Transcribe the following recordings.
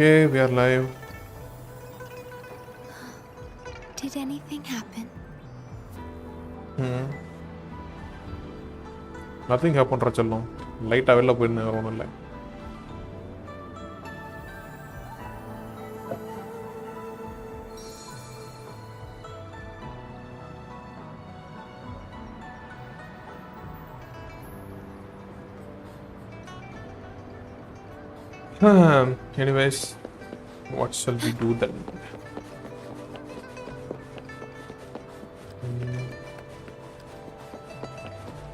Okay, we are live. Did anything happen? Nothing happened, Rachalom. Light available in our own life. Anyways, what shall we do then?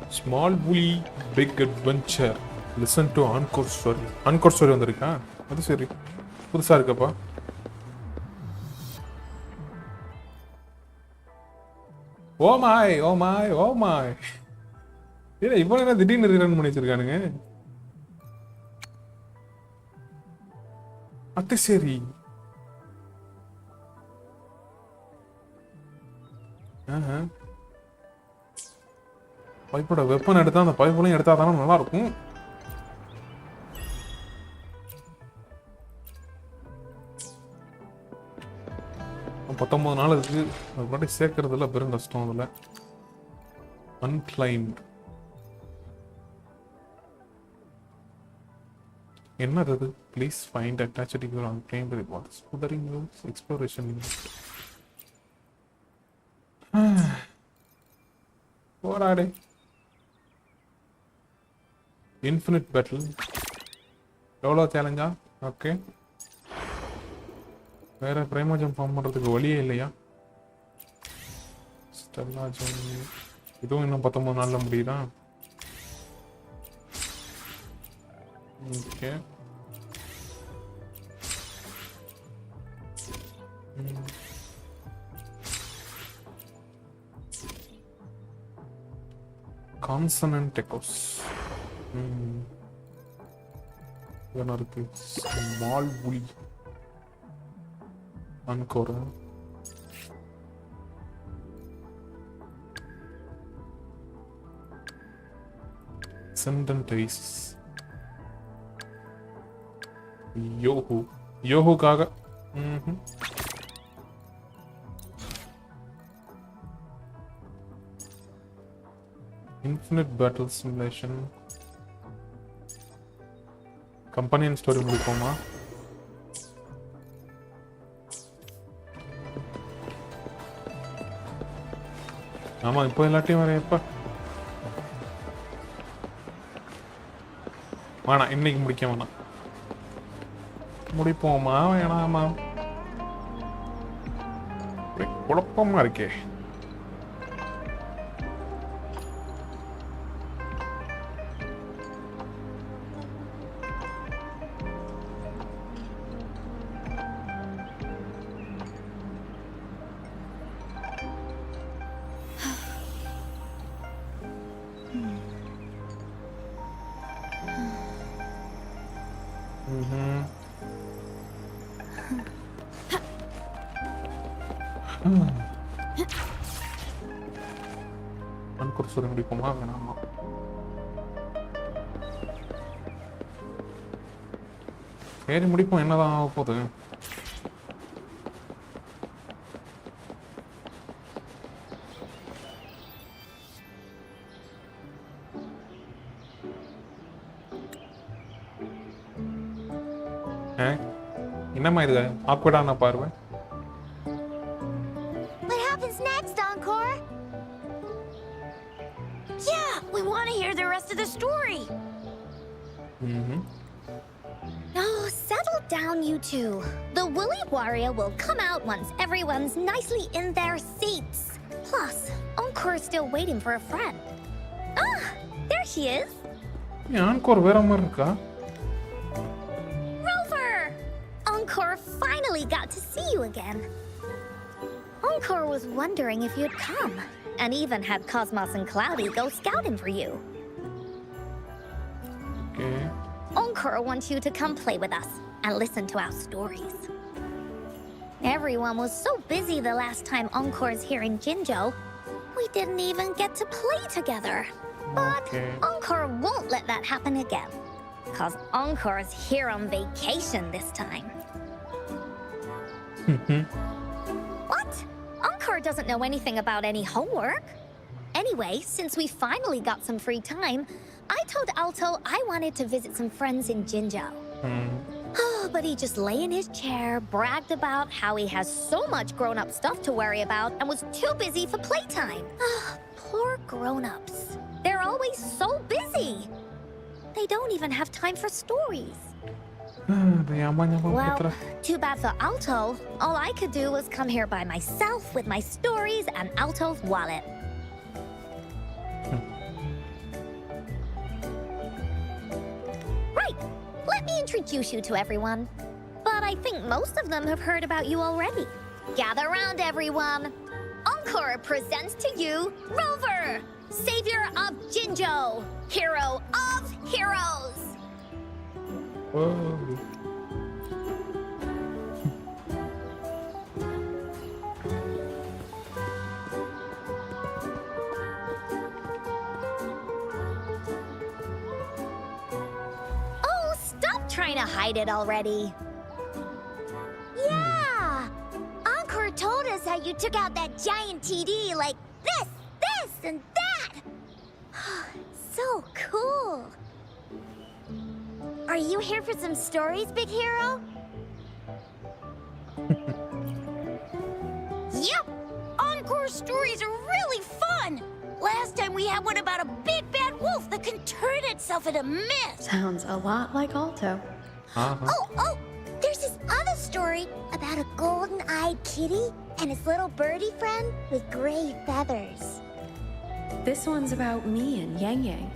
Small bully, big adventure. Listen to encore story. Encore story வந்திருக்கா? அது சரி. புதுசா இருக்கப்பா. Oh my, oh my, oh my. ஏன்னா இவன் என்ன திடீர்னு rerun பண்ணி வச்சிருக்கானுங்க? அது சரி. பைப்போட வெப்பன் எடுத்தா அந்த பைப்பையும் எடுத்தா தானே நல்லா இருக்கும். $19 நாள் இருக்கு. அது முன்னாடி சேர்க்கறதுல பெரும் கஷ்டம் அதுல. அன்கிளைம்ட். என்னது அது? Please find attached your unclaimed rewards. Wuthering exploration. போராடே. Infinite battle. எவ்வளோ சேலஞ்சா? ஓகே. வேற பிரேம ஜம்ப் ஃபார்ம் பண்ணுறதுக்கு வழியே இல்லையா? Stella jump. இதுவும் இன்னும் 19 நாளில் முடியுதா? ஓகே. Consonant Eggoz. என்ன இருக்கு? ஸ்மால் புலி. அன்கோர். சென்டன்டைஸ். யோஹு. யோஹுக்காக. Infinite battle simulation. Companion story முடிப்போமா? ஆமா, இப்போ எல்லாத்தையும் வரேன். எப்ப வேணாம், இன்னைக்கு முடிக்க வேணாம். முடிப்போமா வேணாமா? குழப்பமா இருக்கே. அன்கோர் ஸ்டோரி முடிப்போமா வேணாமா? சரி முடிப்போம். என்னதான் ஆக போகுது? என்னம்மா இது ஆக்வர்டான பார்வை? What happens next, Encore? Yeah, we want to hear the rest of the story. Oh, settle down, you two. The Woolly Warrior will come out once everyone's nicely in their seats. Plus, Encore's still waiting for a friend. Ah, there she is. Encore வேற மாதிரி இருக்கா? Rover! Encore finally got to see you again. Encore was wondering if you'd come, and even had Cosmos and Cloudy go scouting for you. Okay. Encore wants you to come play with us and listen to our stories. Everyone was so busy the last time Encore's here in Jinzhou, we didn't even get to play together. But Encore won't let that happen again, 'cause Encore's here on vacation this time. What? Encore doesn't know anything about any homework. Anyway, since we finally got some free time, I told Alto I wanted to visit some friends in Jinzhou. Oh, but he just lay in his chair, bragged about how he has so much grown-up stuff to worry about, and was too busy for playtime. Poor grown-ups. They're always so busy. They don't even have time for stories. Well, too bad for Alto. All I could do was come here by myself with my stories and Alto's wallet. Right. Let me introduce you to everyone. But I think most of them have heard about you already. Gather round, everyone. Encore presents to you Rover, savior of Jinzhou, hero of heroes. Whoa. Oh, stop trying to hide it already. Yeah! Encore told us how you took out that giant TD like this, and that! So cool! Are you here for some stories, big hero? Yep! Encore stories are really fun! Last time we had one about a big bad wolf that can turn itself into mist! Sounds a lot like Alto. Oh! There's this other story about a golden-eyed kitty and his little birdie friend with gray feathers. This one's about me and Yang Yang.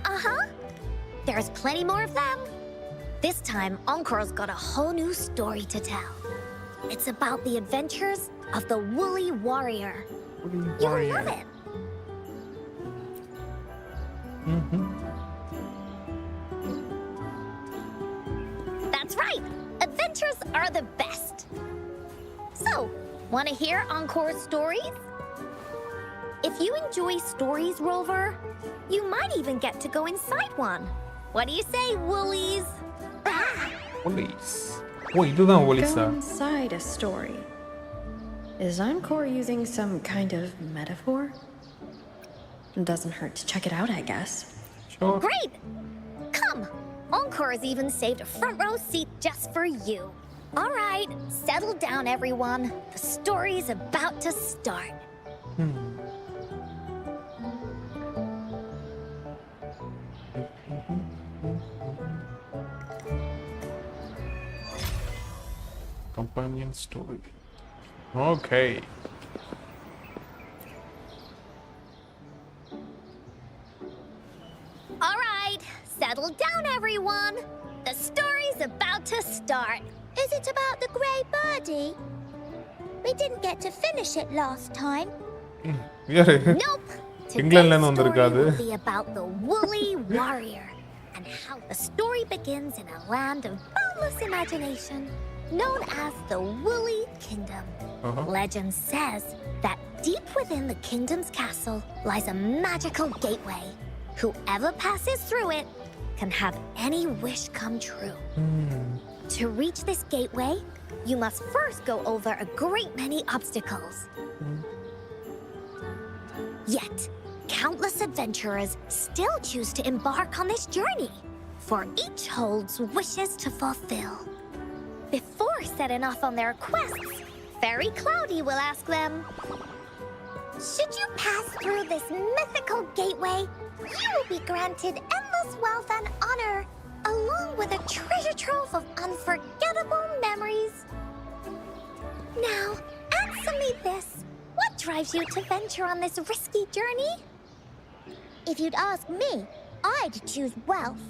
Uh-huh. There's plenty more of them. This time, Encore's got a whole new story to tell. It's about the adventures of the Woolly Warrior. You'll love it. That's right. Adventures are the best. So, want to hear Encore's stories? If you enjoy stories, Rover, you might even get to go inside one. What do you say, Woolies? Woolies. Oh, இதுதான் Go Woolies-ஆ? inside a story. Is Encore using some kind of metaphor? Doesn't hurt to check it out, I guess. Sure. Great! Come! Encore's even saved a front row seat just for you. All right, settle down, everyone. The story's about to start. Companion story. Okay. All right, settle down, everyone. The story's about to start. Is it about the gray birdie? We didn't get to finish it last time. யாரு? Nope. England Today's land story வந்திருக்காது. will be about the Woolly Warrior and how the story begins in a land of boundless imagination known as the Woolly Kingdom. Legend says that deep within the kingdom's castle lies a magical gateway. Whoever passes through it can have any wish come true. To reach this gateway, you must first go over a great many obstacles. Yet, countless adventurers still choose to embark on this journey, for each holds wishes to fulfill. Before setting off on their quests, Fairy Cloudy will ask them, Should you pass through this mythical gateway, you will be granted endless wealth and honor, along with a treasure trove of unforgettable memories. Now, answer me this. What drives you to venture on this risky journey? If you'd ask me, I'd choose wealth.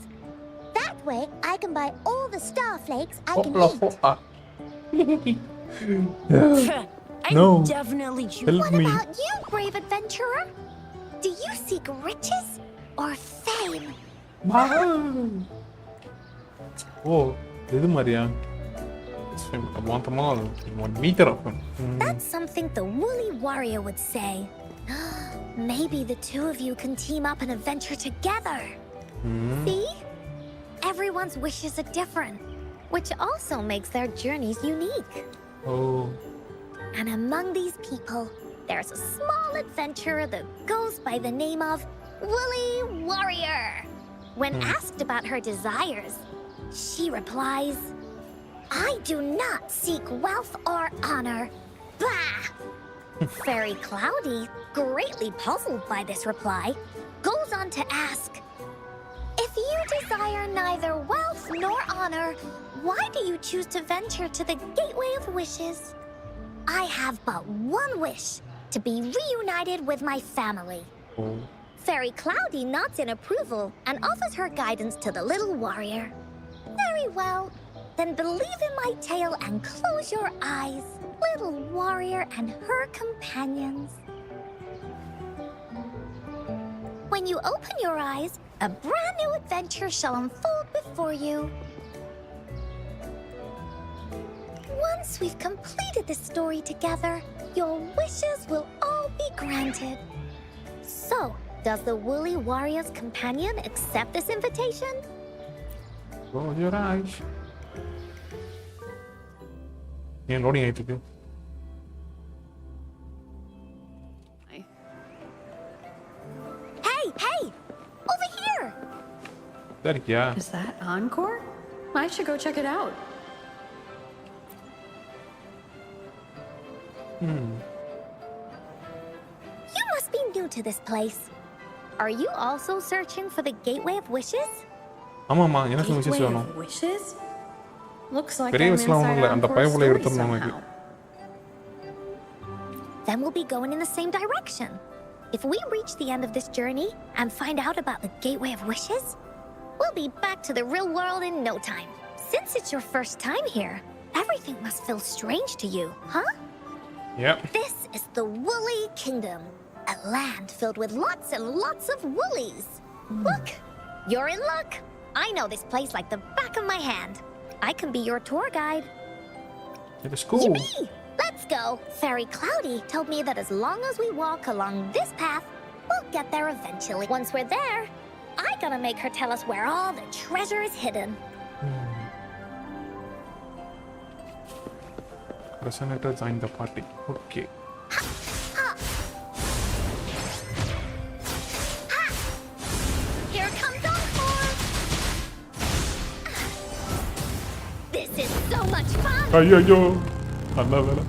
That way, I can buy all the starflakes I can eat. No. Definitely choose. Help What me. about you, brave adventurer? Do you seek riches or fame? ஓ இது மாதிரியா? மொத்தமா 1 meter up. That's something the Woolly Warrior would say. Maybe the two of you can team up and adventure together. See? Everyone's wishes are different, which also makes their journeys unique. Oh. And among these people, there's a small adventurer that goes by the name of Woolly Warrior. When asked about her desires, she replies, "I do not seek wealth or honor. Bah!" Fairy Cloudy, greatly puzzled by this reply, goes on to ask, "If you desire neither wealth nor honor, why do you choose to venture to the Gateway of Wishes? I have but one wish, to be reunited with my family." Oh. Fairy Cloudy nods in approval and offers her guidance to the little warrior. "Very well. Then believe in my tale and close your eyes, little warrior and her companions." When you open your eyes, a brand new adventure shall unfold before you. Once we've completed the story together, your wishes will all be granted. So, does the Woolly Warrior's companion accept this invitation? Close your eyes. ஏன் loading ஆயிட்டு இருக்கு? Hey! Over here! சரியா? Is that Encore? I should go check it out. You must be new to this place. Are you also searching for the Gateway of Wishes? ஆமாமா, எனக்கு விஷயம் Gateway வேணும். of Wishes? Looks like பெரிய I'm விஷயம் ஒண்ணும் inside இல்ல. அந்த Encore's பைபிளை story எடுத்துறணும் எனக்கு. somehow. Then we'll be going in the same direction. If we reach the end of this journey and find out about the Gateway of Wishes, we'll be back to the real world in no time. Since it's your first time here, everything must feel strange to you, huh? Yep. This is the Woolly Kingdom, a land filled with lots and lots of woolies. Look, you're in luck. I know this place like the back of my hand. I can be your tour guide. It is cool. Yippee! Let's go. Fairy Cloudy told me that as long as we walk along this path, we'll get there eventually. Once we're there, I gotta make her tell us where all the treasure is hidden. Resonator join the party. Okay. Here comes Encore! This is so much fun! ஐயோ அண்ணா வேற.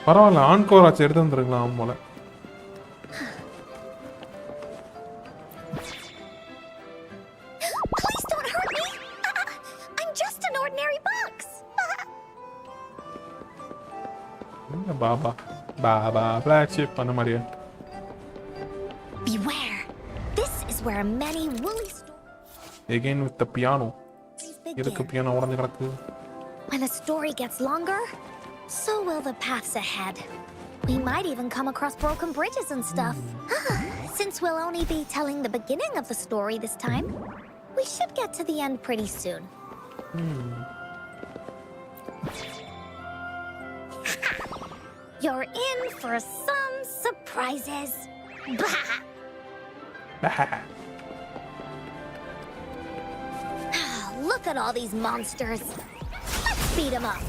பரவாயில்ல, ஆன்கோர் ஆச்சு எடுத்து வந்துருக்கலாம் போல. Please don't hurt me! I'm just an ordinary box! Baa baa black sheep பண்ண மாதிரியா? Beware! This is where many woolly Again with the piano. stories எதுக்கு begin. Piano உடஞ்சு கிடக்கு? When the story gets longer, so will the paths ahead. We might even come across broken bridges and stuff. Since we'll only be telling the beginning of the story this time, we should get to the end pretty soon. You're in for some surprises. Bah! Look at all these monsters. Let's beat them up.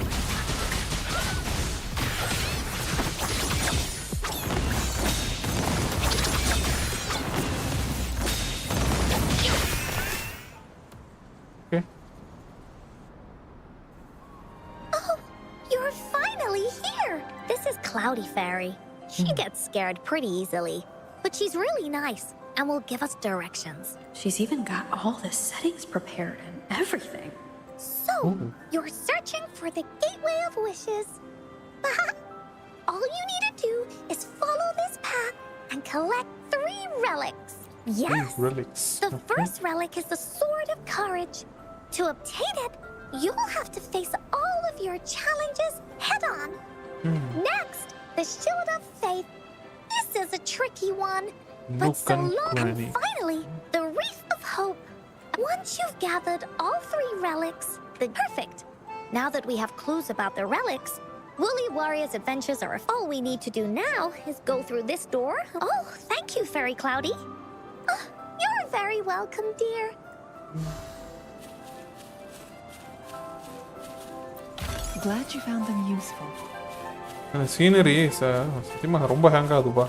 Okay. Oh, you're finally here. This is Cloudy Fairy. She gets scared pretty easily, but she's really nice and will give us directions. She's even got all the settings prepared and everything. So, you're searching for the Gateway of Wishes. All you need to do is follow this path and collect 3 relics. Yes, Relics. the first relic is the Sword of Courage. To obtain it, you'll have to face all of your challenges head-on. Next, the Shield of Faith. This is a tricky one, but Nook so and long. Cranny. And finally, the Wreath of Hope. Once you've gathered all 3 relics, then perfect. Now that we have clues about the relics, Woolly Warrior's adventures are all we need to do now is go through this door. Oh, thank you, Fairy Cloudy. Oh, you're very welcome, dear. Glad you found them useful. அந்த scenery சத்தியமாக ரொம்ப hang ஆகுதுப்பா.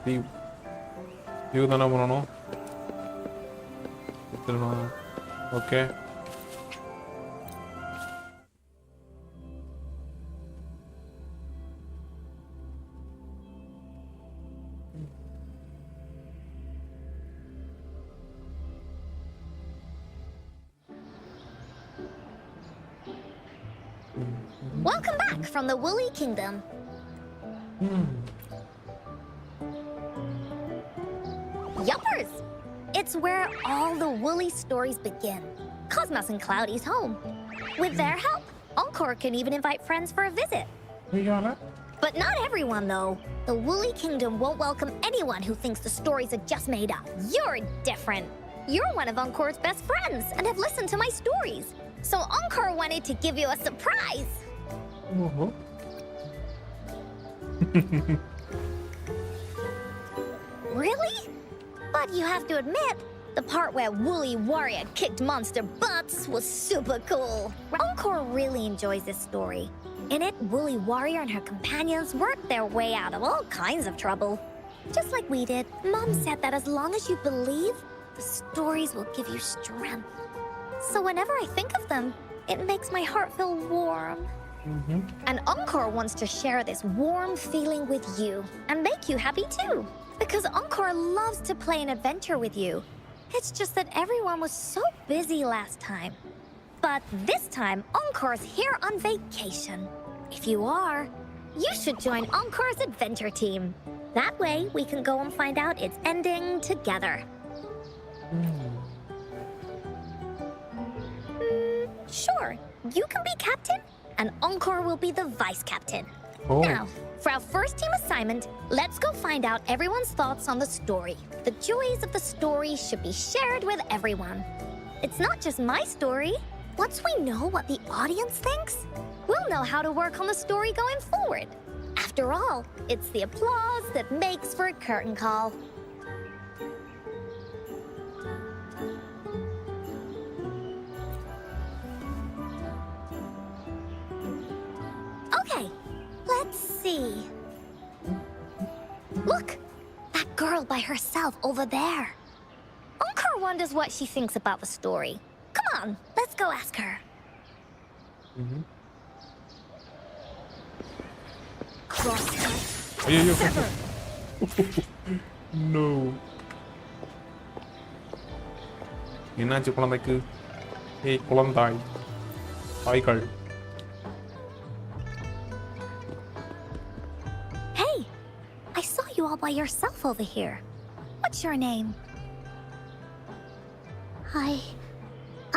Leave தானே பண்ணணும். Okay. Welcome back from the Woolly Kingdom. Yuppers! It's where all the Woolly stories begin. Cosmos and Cloudy's home. With their help, Encore can even invite friends for a visit. But not everyone, though. The Woolly Kingdom won't welcome anyone who thinks the stories are just made up. You're different. You're one of Encore's best friends and have listened to my stories. So Encore wanted to give you a surprise. Really? But you have to admit, the part where Woolly Warrior kicked monster butts was super cool. Encore really enjoys this story. In it, Woolly Warrior and her companions worked their way out of all kinds of trouble. Just like we did. Mom said that as long as you believe, the stories will give you strength. So whenever I think of them, it makes my heart feel warm. And Encore wants to share this warm feeling with you and make you happy too. Because Encore loves to play an adventure with you. It's just that everyone was so busy last time. But this time, Encore's here on vacation. If you are, you should join Encore's adventure team. That way, we can go and find out its ending together. Sure, you can be captain, and Encore will be the vice captain. Oh. Now, for our first team assignment, let's go find out everyone's thoughts on the story. The joys of the story should be shared with everyone. It's not just my story. Once we know what the audience thinks, we'll know how to work on the story going forward. After all, it's the applause that makes for a curtain call. Okay, let's see. Look, that girl by herself over there. Encore wonders what she thinks about the story. Come on, let's go ask her. Crosscut. Sever. No. என்னாச்சு குழந்தைக்கு? ஏய் குழந்தாய். தாய்கள். Hey, I saw you all by yourself over here. What's your name?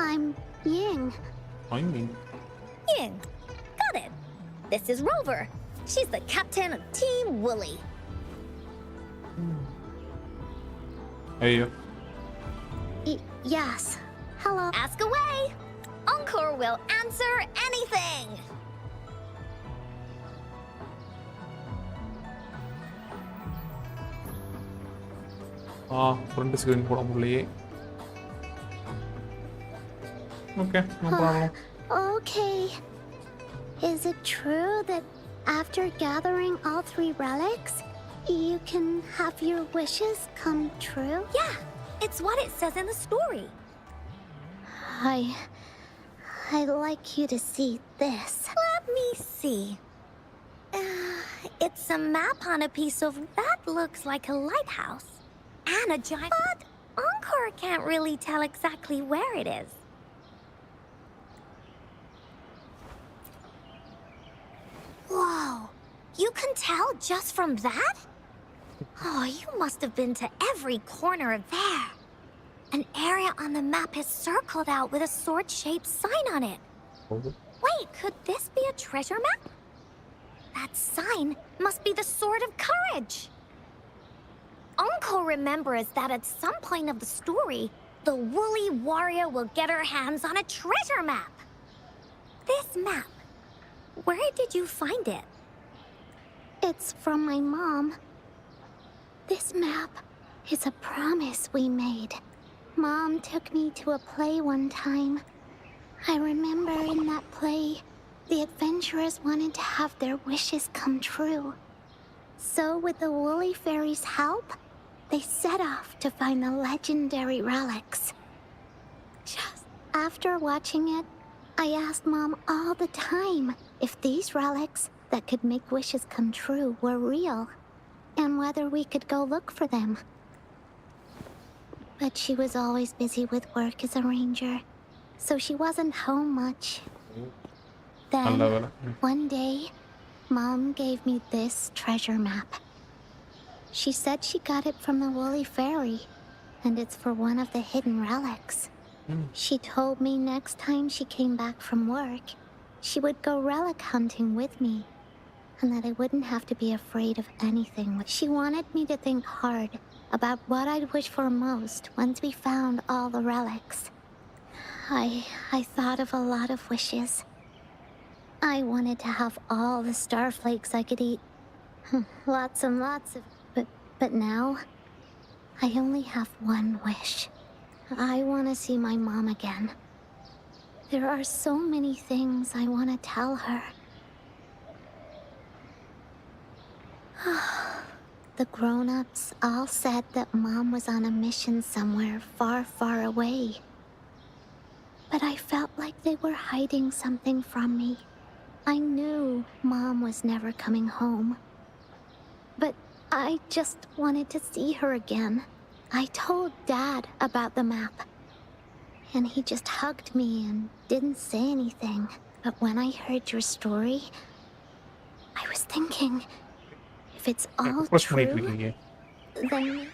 I'm Ying. I mean. Ying. Got it. This is Rover. She's the captain of Team Woolly. Hey. Yes. Hello. Ask away. Encore will answer anything. Front screen போட முடியலையே. Okay, no problem. Okay. Is it true that after gathering all 3 relics, you can have your wishes come true? Yeah, it's what it says in the story. I'd like you to see this. Let me see. It's a map on a piece of that looks like a lighthouse. And a giant... But Encore can't really tell exactly where it is. Whoa! You can tell just from that? Oh, you must have been to every corner of there. An area on the map is circled out with a sword-shaped sign on it. Wait, could this be a treasure map? That sign must be the Sword of Courage. Encore remembers that at some point of the story, the Woolly Warrior will get her hands on a treasure map. This map. Where did you find it? It's from my mom. This map is a promise we made. Mom took me to a play one time. I remember in that play, the adventurers wanted to have their wishes come true. So with the Woolly Fairy's help, they set off to find the legendary relics. Just after watching it, I asked Mom all the time if these relics that could make wishes come true were real, and whether we could go look for them. But she was always busy with work as a ranger, so she wasn't home much. Then, one day, Mom gave me this treasure map. She said she got it from the Woolly Fairy, and it's for one of the hidden relics. She told me next time she came back from work, she would go relic hunting with me, and that I wouldn't have to be afraid of anything. She wanted me to think hard about what I'd wish for most once we found all the relics. I thought of a lot of wishes. I wanted to have all the starflakes I could eat. Lots and lots of... But now, I only have one wish. I want to see my mom again. There are so many things I want to tell her. The grown-ups all said that Mom was on a mission somewhere far, far away. But I felt like they were hiding something from me. I knew Mom was never coming home. But I just wanted to see her again. I told Dad about the map, and he just hugged me and didn't say anything. But when I heard your story, I was thinking, if it's all true, then...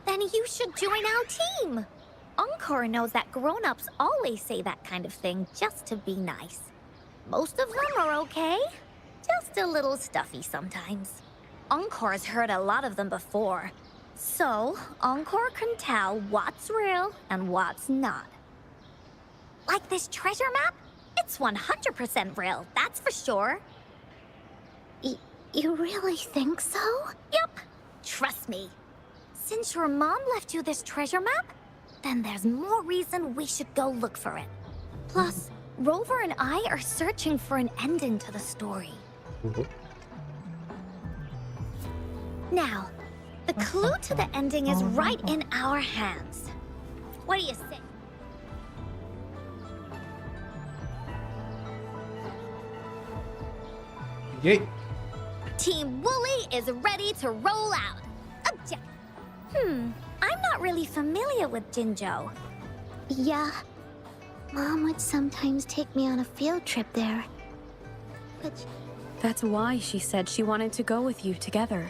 Then you should join our team. Encore knows that grown-ups always say that kind of thing just to be nice. Most of them are okay, just a little stuffy sometimes. Encore's heard a lot of them before, so Encore can tell what's real and what's not. Like this treasure map? It's 100% real, that's for sure. You really think so? Yep, trust me. Since your mom left you this treasure map, then there's more reason we should go look for it. Plus, Rover and I are searching for an ending to the story. Now, the clue to the ending is right in our hands. What do you say? Yay. Team Woolly is ready to roll out. Object. I'm not really familiar with Jinzhou. Yeah. Mom would sometimes take me on a field trip there. But... That's why she said she wanted to go with you together.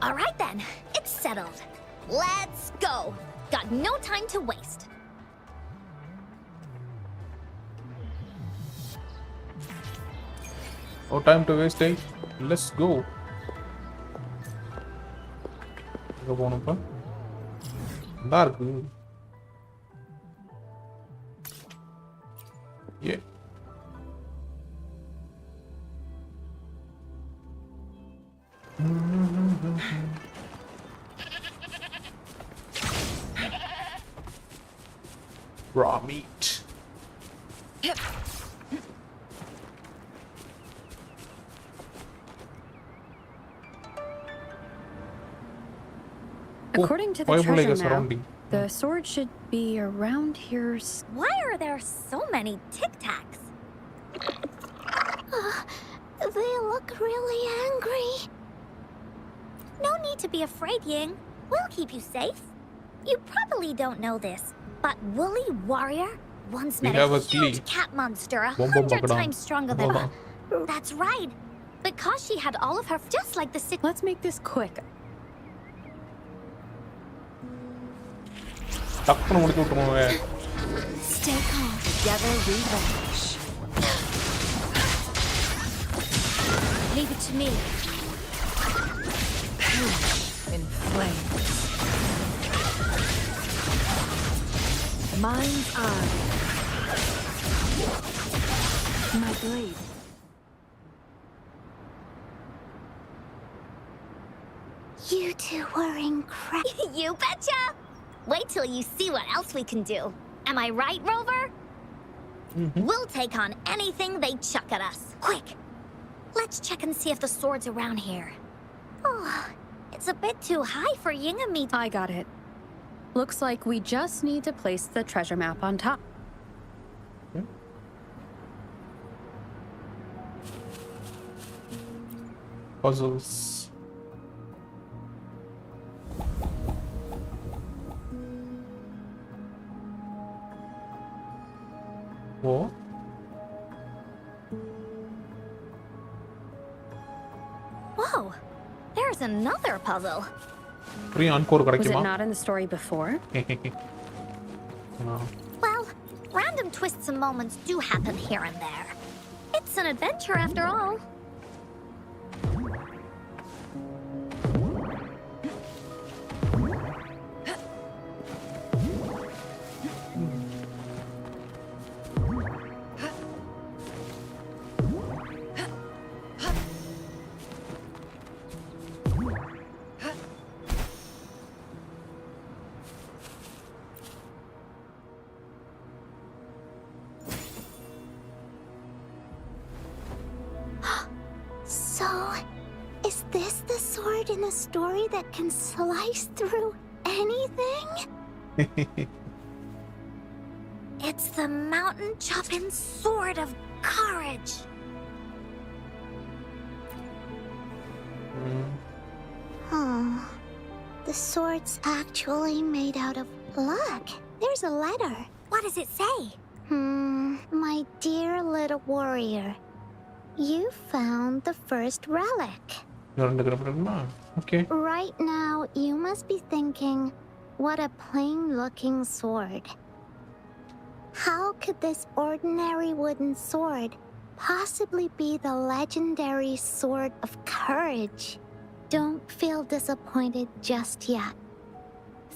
All right then, it's settled. Let's go. Got no time to waste. No time to waste, eh? Let's go. Go போனப்ப நல்லா இருக்கு. Yeah. Raw meat. According to the treasure map, the sword should be around here. Why are there so many Tic Tacs? They look really angry. No need to be afraid, Ying. We'll keep you safe. You probably don't know this, but Woolly Warrior once met a huge cat monster 100 times stronger than her. That's right. Because she had all of her just like the city. Let's make this quick. Stay calm. Together we vanish. Leave it to me. In flames. Mind's eye. My blade. You two were incredible. You betcha! Wait till you see what else we can do. Am I right, Rover? We'll take on anything they chuck at us. Quick! Let's check and see if the sword's around here. Oh, it's a bit too high for Ying and me. I got it. Looks like we just need to place the treasure map on top. Puzzles. What? Whoa! There's another puzzle. Free encore Was it கிடைக்குமா? not in the story before? No. Well, random twists and moments do happen here and there. It's an adventure after all. So, is this the sword in a story that can slice through anything? It's the mountain chopping sword of courage. Huh. The sword's actually made out of blood. There's a letter. What does it say? My dear little warrior, you found the first relic. Okay. Right now, you must be thinking, what a plain-looking sword. How could this ordinary wooden sword possibly be the legendary sword of courage? Don't feel disappointed just yet.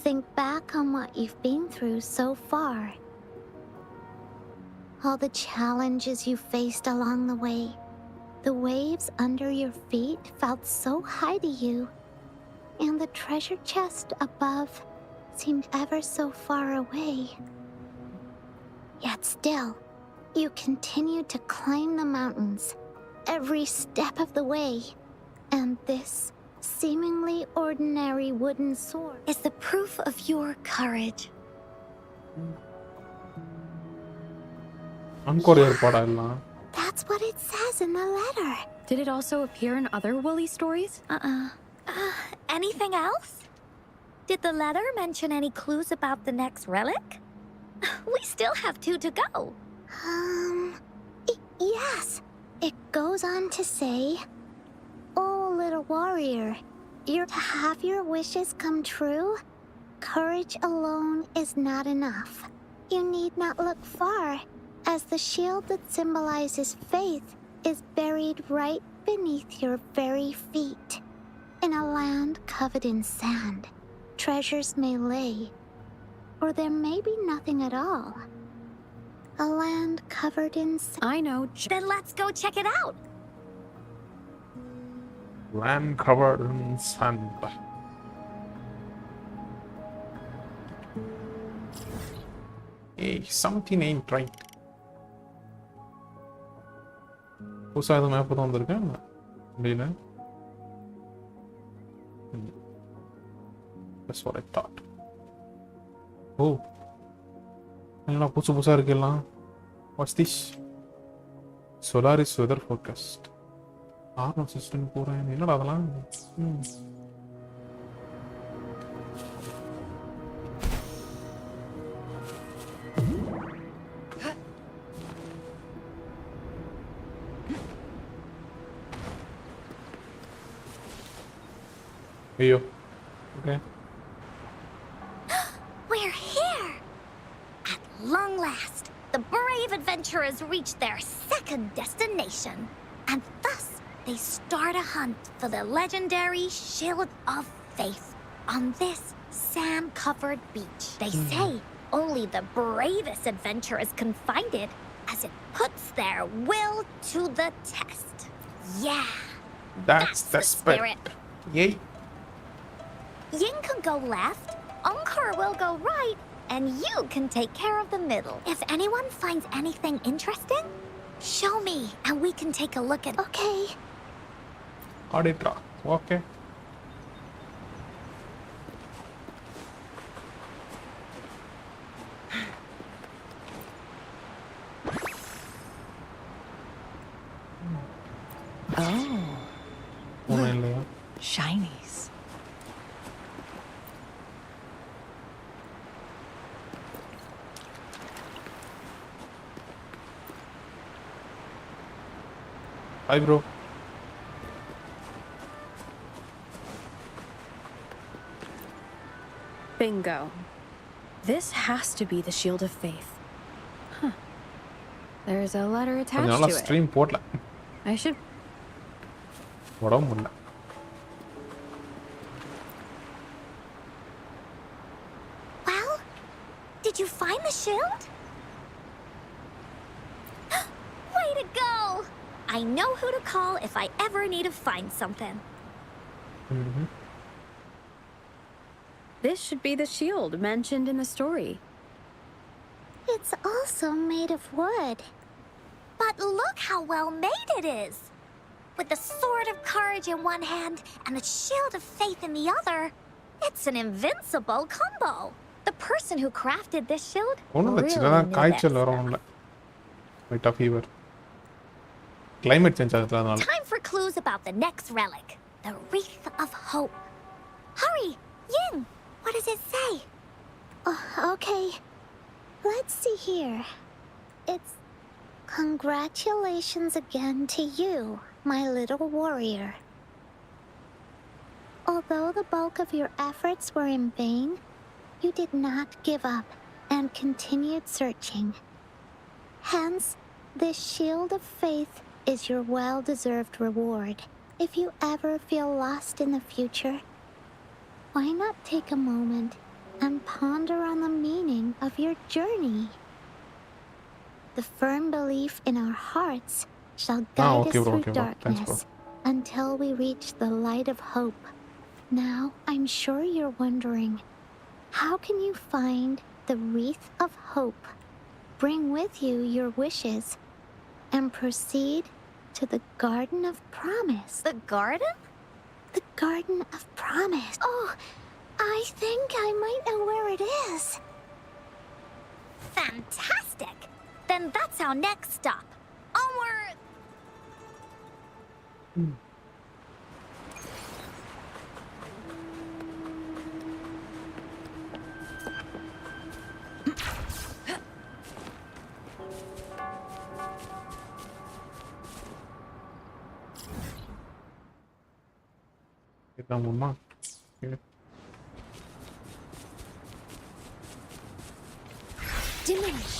Think back on what you've been through so far. All the challenges you faced along the way. The waves under your feet felt so high to you, and the treasure chest above seemed ever so far away. Yet still, you continued to climb the mountains, every step of the way, and this seemingly ordinary wooden sword Is the proof of your courage. Encore ஏற்பாடா எல்லாம். That's what it says in the letter. Did it also appear in other Woolly stories? Anything else? Did the letter mention any clues about the next relic? We still have 2 to go. Yes. It goes on to say, "Oh, little warrior, you're to have your wishes come true. Courage alone is not enough. You need not look far, as the shield that symbolizes faith is buried right beneath your very feet. In a land covered in sand, treasures may lay, or there may be nothing at all. A land covered in sand." I know. Then let's go check it out. Land covered in sand. Hey, something ain't right. புதுசாக எதுவும் map தான் வந்திருக்கேன் முடியல. That's what I thought. ஓ என்னடா புதுசு புதுசாக இருக்கு எல்லாம். What's this? Solaris weather forecast. ஆர்னோ system போகிறேன். என்னடா அதெல்லாம்? ஐயோ. Okay. We're here! At long last, the brave adventurers reach their second destination. And thus, they start a hunt for the legendary Shield of Faith. on this sand-covered beach. They say only the bravest adventurers can find it, as it puts their will to the test. Yeah, That's the spirit. Yay. Yin can go left, Encore will go right, and you can take care of the middle. If anyone finds anything interesting, show me, and we can take a look at. Okay. Auditra. Okay. Oh, Only. shinies. Hi, bro. Bingo. This has to be the Shield of Faith. Huh. There's a letter attached கொஞ்சம் to it. stream போடல. I should. உடம்பு முடியல. Well, did you find the shield? Way to go! I know who to call if I ever need to find something. This should be the shield mentioned in the story. It's also made of wood. But look how well made it is! With the sword of courage in one hand and the shield of faith in the other, it's an invincible combo. The person who crafted this shield ஒண்ணும் really இல்ல knew காய்ச்சல் this. வரும்ல. Bit of fever. Climate change ஆகுது அதனால. Time for clues about the next relic, the Wreath of Hope. Hurry, Yin! What does it say? Okay. Let's see here. It's congratulations again to you, my little warrior. Although the bulk of your efforts were in vain, you did not give up and continued searching. Hence, this shield of faith is your well-deserved reward. If you ever feel lost in the future, why not take a moment and ponder on the meaning of your journey? The firm belief in our hearts shall guide okay, us bro, through okay, bro. darkness Thanks, until we reach the light of hope. Now, I'm sure you're wondering, how can you find the Wreath of Hope, bring with you your wishes, and proceed to the Garden of Promise? The garden? The Garden of Promise. Oh, I think I might know where it is. Fantastic! Then that's our next stop. Onward! இதான் உண்மை. Diminish.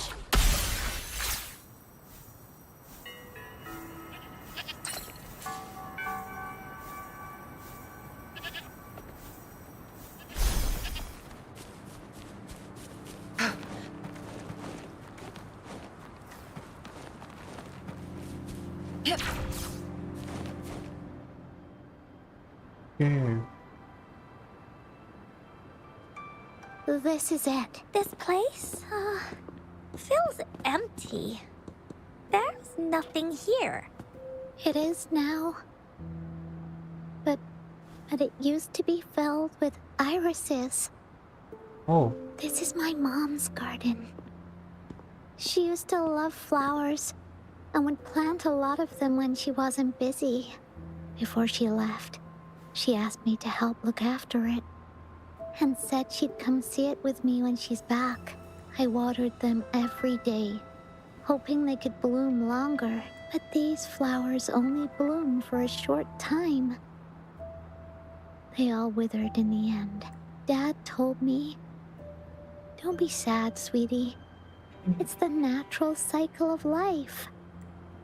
Okay. This is it. This place feels empty. There's nothing here. It is now. But it used to be filled with irises. Oh, This is my mom's garden. She used to love flowers and would plant a lot of them when she wasn't busy. Before she left, she asked me to help look after it and said she'd come see it with me when she's back. I watered them every day, hoping they could bloom longer, but these flowers only bloom for a short time. They all withered in the end. Dad told me, "Don't be sad, sweetie. It's the natural cycle of life."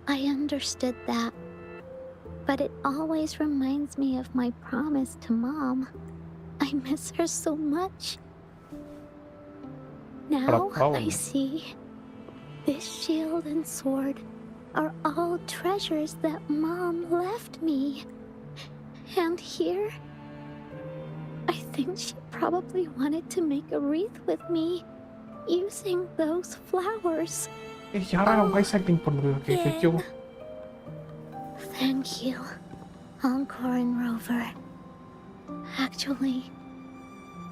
I understood that, but it always reminds me of my promise to Mom I miss her so much. Now I see this shield and sword are all treasures that Mom left me. And here, I think she probably wanted to make a wreath with me using those flowers. யாரா voice acting பண்றது? ஐயோ. Thank you, Encore and Rover. Actually,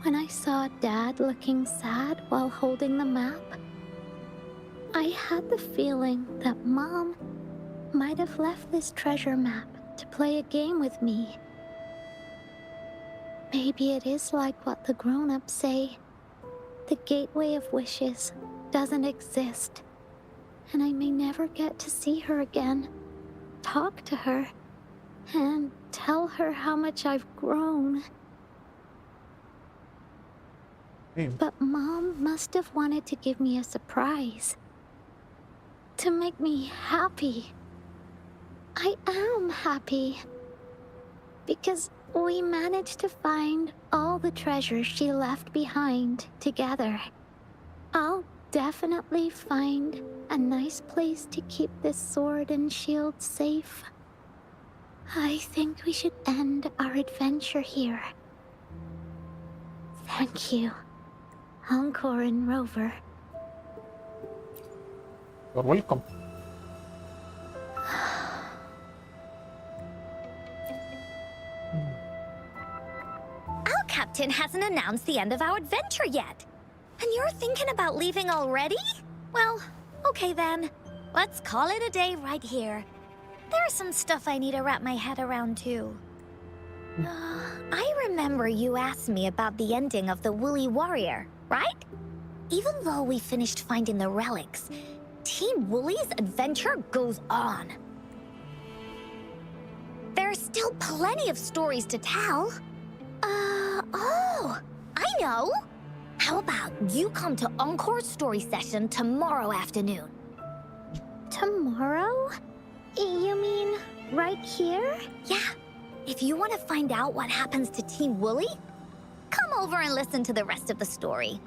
when I saw Dad looking sad while holding the map, I had the feeling that Mom might have left this treasure map to play a game with me. Maybe it is like what the grown-ups say. The gateway of wishes doesn't exist, and I may never get to see her again, talk to her, and tell her how much I've grown. But Mom must have wanted to give me a surprise. To make me happy. I am happy. Because we managed to find all the treasures she left behind together. I'll definitely find a nice place to keep this sword and shield safe. I think we should end our adventure here. Thank you, Encore and Rover. You're welcome. Our captain hasn't announced the end of our adventure yet. And you're thinking about leaving already? Well, okay then. Let's call it a day right here. There's some stuff I need to wrap my head around too. I remember you asked me about the ending of the Woolly Warrior, right? Even though we finished finding the relics, Team Woolly's adventure goes on. There's still plenty of stories to tell. Oh, I know! How about you come to Encore's story session tomorrow afternoon? Tomorrow? You mean right here? Yeah. If you want to find out what happens to Team Woolly, come over and listen to the rest of the story.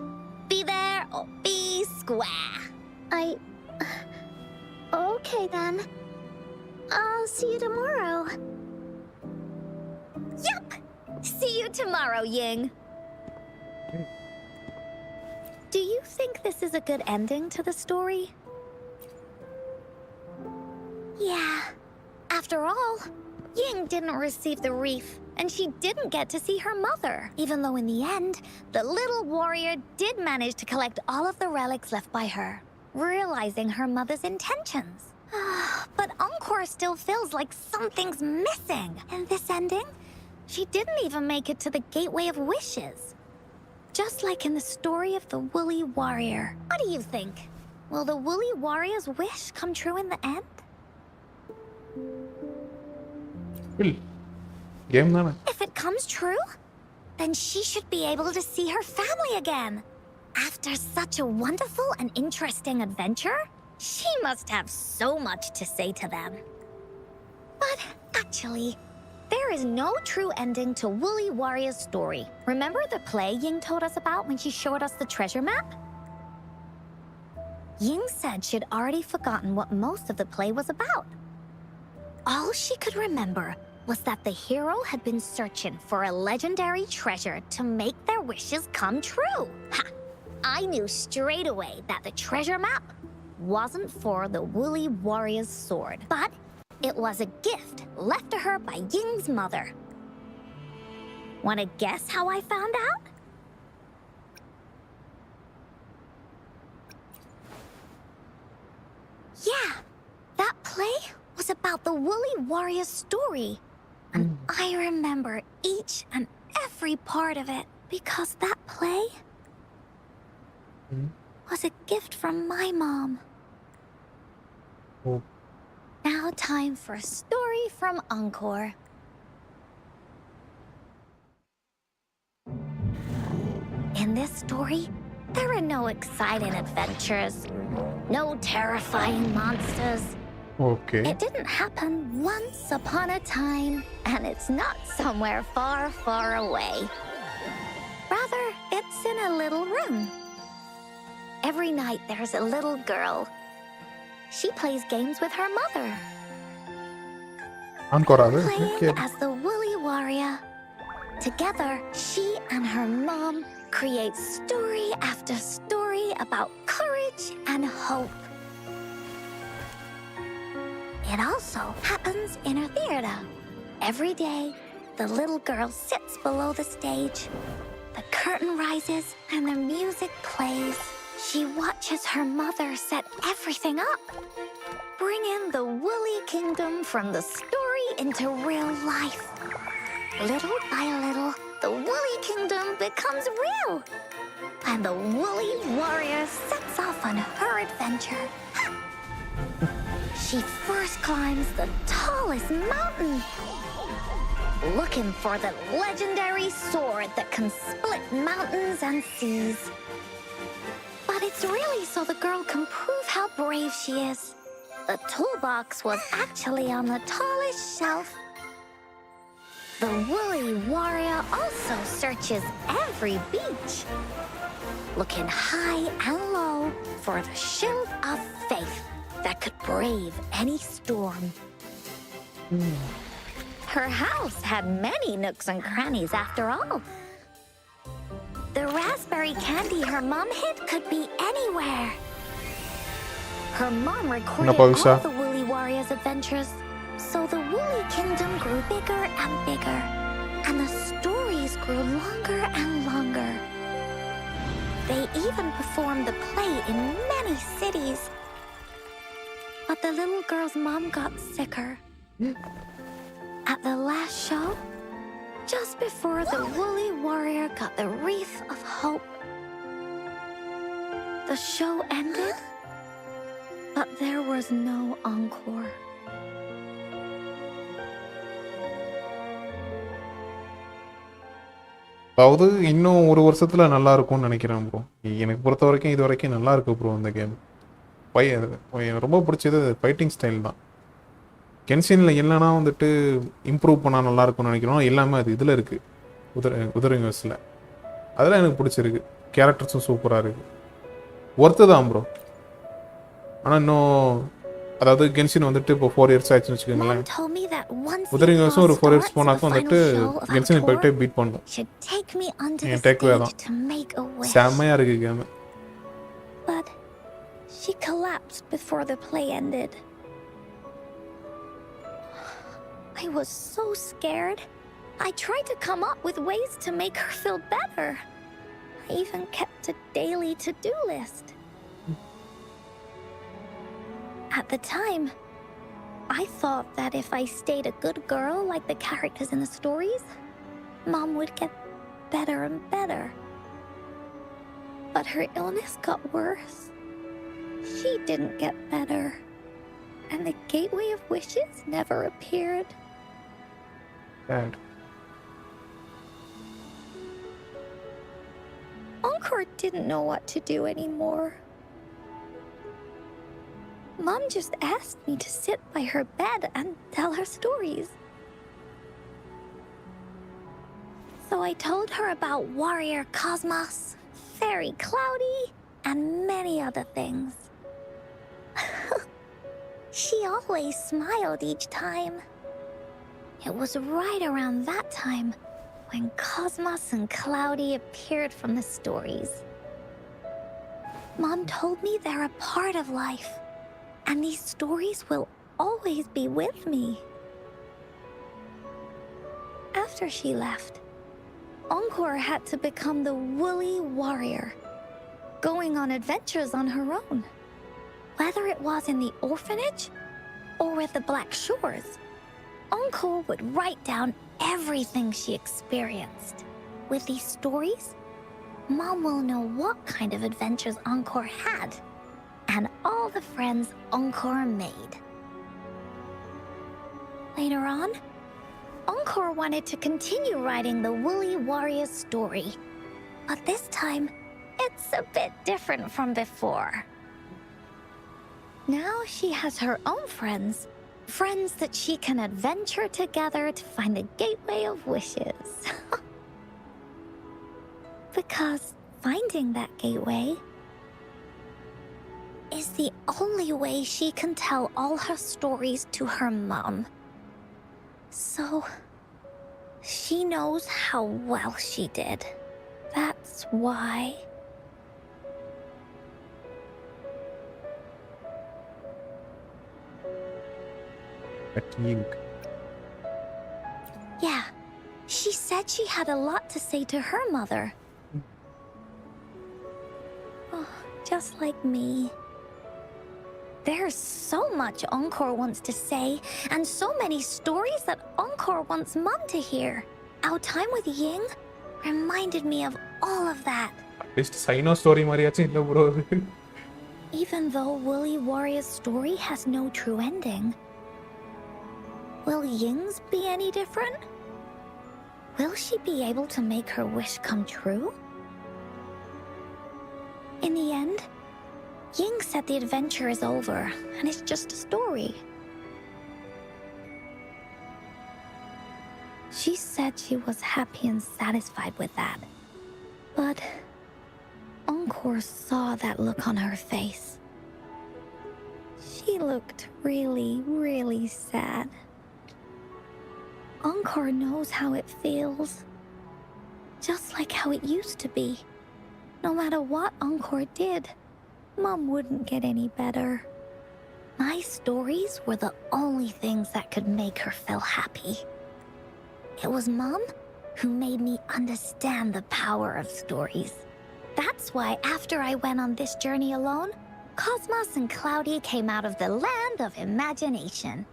Be there or be square. Okay then. I'll see you tomorrow. Yup! See you tomorrow, Ying. Do you think this is a good ending to the story? Yeah. After all, Ying didn't receive the wreath, and she didn't get to see her mother. Even though in the end, the little warrior did manage to collect all of the relics left by her, realizing her mother's intentions. But Encore still feels like something's missing. In this ending, she didn't even make it to the Gateway of Wishes. Just like in the story of the Woolly Warrior. What do you think? Will the Woolly Warrior's wish come true in the end? Will. Game nana. If it comes true, then she should be able to see her family again. After such a wonderful and interesting adventure, she must have so much to say to them. But actually, there is no true ending to Woolly Warrior's story. Remember the play Ying told us about when she showed us the treasure map? Ying said she'd already forgotten what most of the play was about. All she could remember was that the hero had been searching for a legendary treasure to make their wishes come true. Ha! I knew straight away that the treasure map wasn't for the Woolly Warrior's sword, but it was a gift left to her by Ying's mother. Wanna guess how I found out? Yeah, that play was about the Woolly Warrior's story. And I remember each and every part of it because that play was a gift from my mom. Oh. Now time for a story from Encore. In this story, there are no exciting adventures, no terrifying monsters. Okay. It didn't happen once upon a time, and it's not somewhere far, far away. lives in a little room. Every night there's a little girl. She plays games with her mother, encore அது playing okay. as the Woolly Warrior. Together, she and her mom create story after story about courage and hope. It also happens in her theater. Every day, the little girl sits below the stage. The curtain rises and the music plays. She watches her mother set everything up, bring in the Woolly Kingdom from the story into real life. Little by little, the Woolly Kingdom becomes real, and the Woolly Warrior sets off on her adventure. She first climbs the tallest mountain, looking for the legendary sword that can split mountains and seas. But it's really so the girl can prove how brave she is. The toolbox was actually on the tallest shelf. The Woolly Warrior also searches every beach, looking high and low for the shield of faith that could brave any storm. Her house had many nooks and crannies after all. The raspberry candy her mom hid could be anywhere. Her mom recorded Pavisa. all the Woolly Warrior's adventures, so the Woolly Kingdom grew bigger and bigger, and the stories grew longer and longer. They even performed the play in many cities. But the little girl's mom got sicker. At the last show, just before the Woolly Warrior got the wreath of hope, the show ended, but there was no encore. அதாவது இன்னும் ஒரு வருஷத்துல நல்லா இருக்கும்னு நினைக்கிறேன் bro. எனக்கு பொறுத்த வரைக்கும் இது வரைக்கும் நல்லா இருக்கு ப்ரோ இந்த கேம். எனக்கு ரொம்ப பிடிச்சது ஃபைட்டிங் ஸ்டைல் தான். கென்சினில் இல்லைனா வந்துட்டு இம்ப்ரூவ் பண்ணால் நல்லா இருக்கும்னு நினைக்கிறோம். எல்லாமே அது இதில் இருக்குது, உதரிங் வயசில். அதெல்லாம் எனக்கு பிடிச்சிருக்கு. கேரக்டர்ஸும் சூப்பராக இருக்குது. ஒர்த்து தான் ப்ரோ. ஆனால் இன்னும் அதாவது கென்சின் வந்துட்டு இப்போ 4 years ஆயிடுச்சுன்னு வச்சுக்கோங்களேன். உதரிங் வயசும் ஒரு 4 years போனாக்கும் வந்துட்டு கென்சின் போயிட்டே பீட் பண்ணும். என் டேக்வே தான். செம்மையாக இருக்குது game. She collapsed before the play ended. I was so scared. I tried to come up with ways to make her feel better. I even kept a daily to-do list. At the time, I thought that if I stayed a good girl like the characters in the stories, Mom would get better and better. But her illness got worse. She didn't get better, and the Gateway of Wishes never appeared. Sad. Encore didn't know what to do anymore. Mom just asked me to sit by her bed and tell her stories. So I told her about Warrior Cosmos, Fairy Cloudy, and many other things. She always smiled each time. It was right around that time when Cosmos and Cloudy appeared from the stories. Mom told me they're a part of life, and these stories will always be with me. After she left, Encore had to become the Woolly Warrior, going on adventures on her own. Whether it was in the orphanage or with the Black Shores, Encore would write down everything she experienced. With these stories, Mom will know what kind of adventures Encore had and all the friends Encore made. Later on, Encore wanted to continue writing the Woolly Warrior story, but this time, it's a bit different from before. Now she has her own friends that she can adventure together to find the Gateway of Wishes. Because finding that gateway is the only way she can tell all her stories to her mom. So, she knows how well she did. That's why. Fatigue. Yeah, she said she had a lot to say to her mother. Oh, just like me. There's so much Encore wants to say, and so many stories that Encore wants Mom to hear. Our time with Ying reminded me of all of that. At least Sino story mariachi illa bro. Even though Woolly Warrior's story has no true ending, will Ying's be any different? Will she be able to make her wish come true? In the end, Ying said the adventure is over, and it's just a story. She said she was happy and satisfied with that. But Encore saw that look on her face. She looked really, really sad. Encore knows how it feels. Just like how it used to be. No matter what Encore did, Mom wouldn't get any better. My stories were the only things that could make her feel happy. It was Mom who made me understand the power of stories. That's why after I went on this journey alone, Cosmos and Cloudy came out of the land of imagination.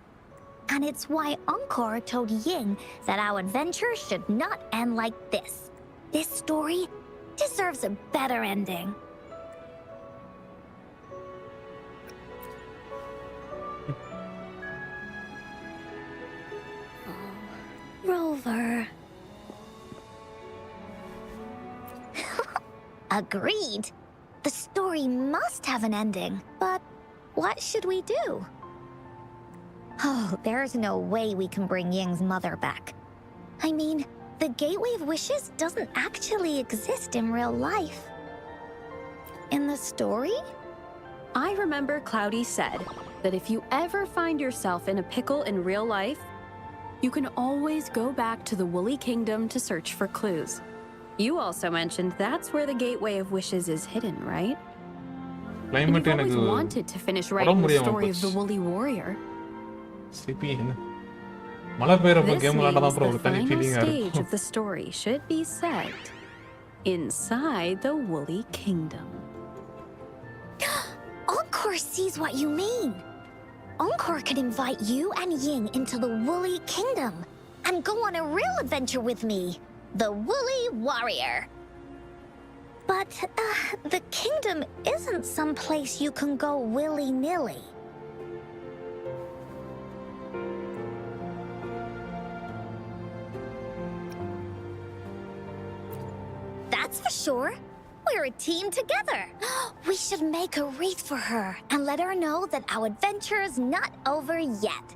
And it's why Encore told Ying that our adventure should not end like this. This story deserves a better ending. Oh, Rover. Agreed. The story must have an ending. But what should we do? Oh, there's no way we can bring Ying's mother back. I mean, the Gateway of Wishes doesn't actually exist in real life. In the story? I remember Cloudy said that if you ever find yourself in a pickle in real life, you can always go back to the Woolly Kingdom to search for clues. You also mentioned that's where the Gateway of Wishes is hidden, right? And you've always wanted to finish writing the story of the Woolly Warrior. மழை பெய்யறப்ப This game means விளையாண்டா தான் bro the ஒரு தனி final ஃபீலிங்கா stage இருக்கும். of the story should be set inside the Woolly Kingdom. Encore sees what you mean. Encore could invite you and Ying into the Woolly Kingdom and go on a real adventure with me, the Woolly Warrior. But, the kingdom isn't some place you can go willy-nilly. That's for sure. We're a team together. We should make a wreath for her and let her know that our adventure is not over yet.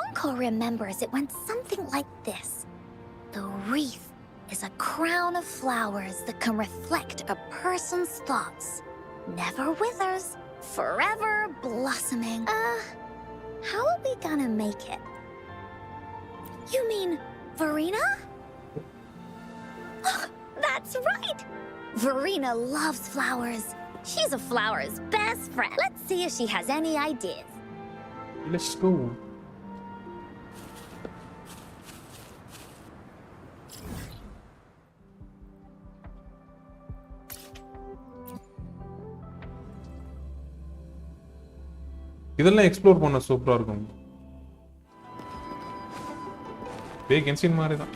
Encore remembers it went something like this. The wreath is a crown of flowers that can reflect a person's thoughts. Never withers, forever blossoming. How are we gonna make it? You mean Verena? That's right! Verena loves flowers. She's a flower's best friend. Let's see if she has any ideas. Let's go. இதெல்லாம் explore பண்ண சூப்பரா இருக்கும். வேகன்சின் மாதிரி தான்.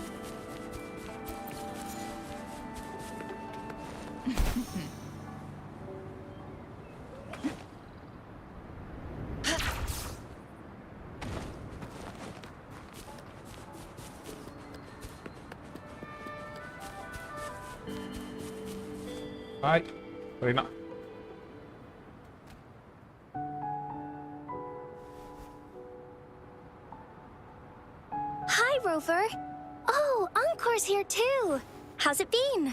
Hi, Rina. Hi, Rover. Oh, Encore's here too. How's it been?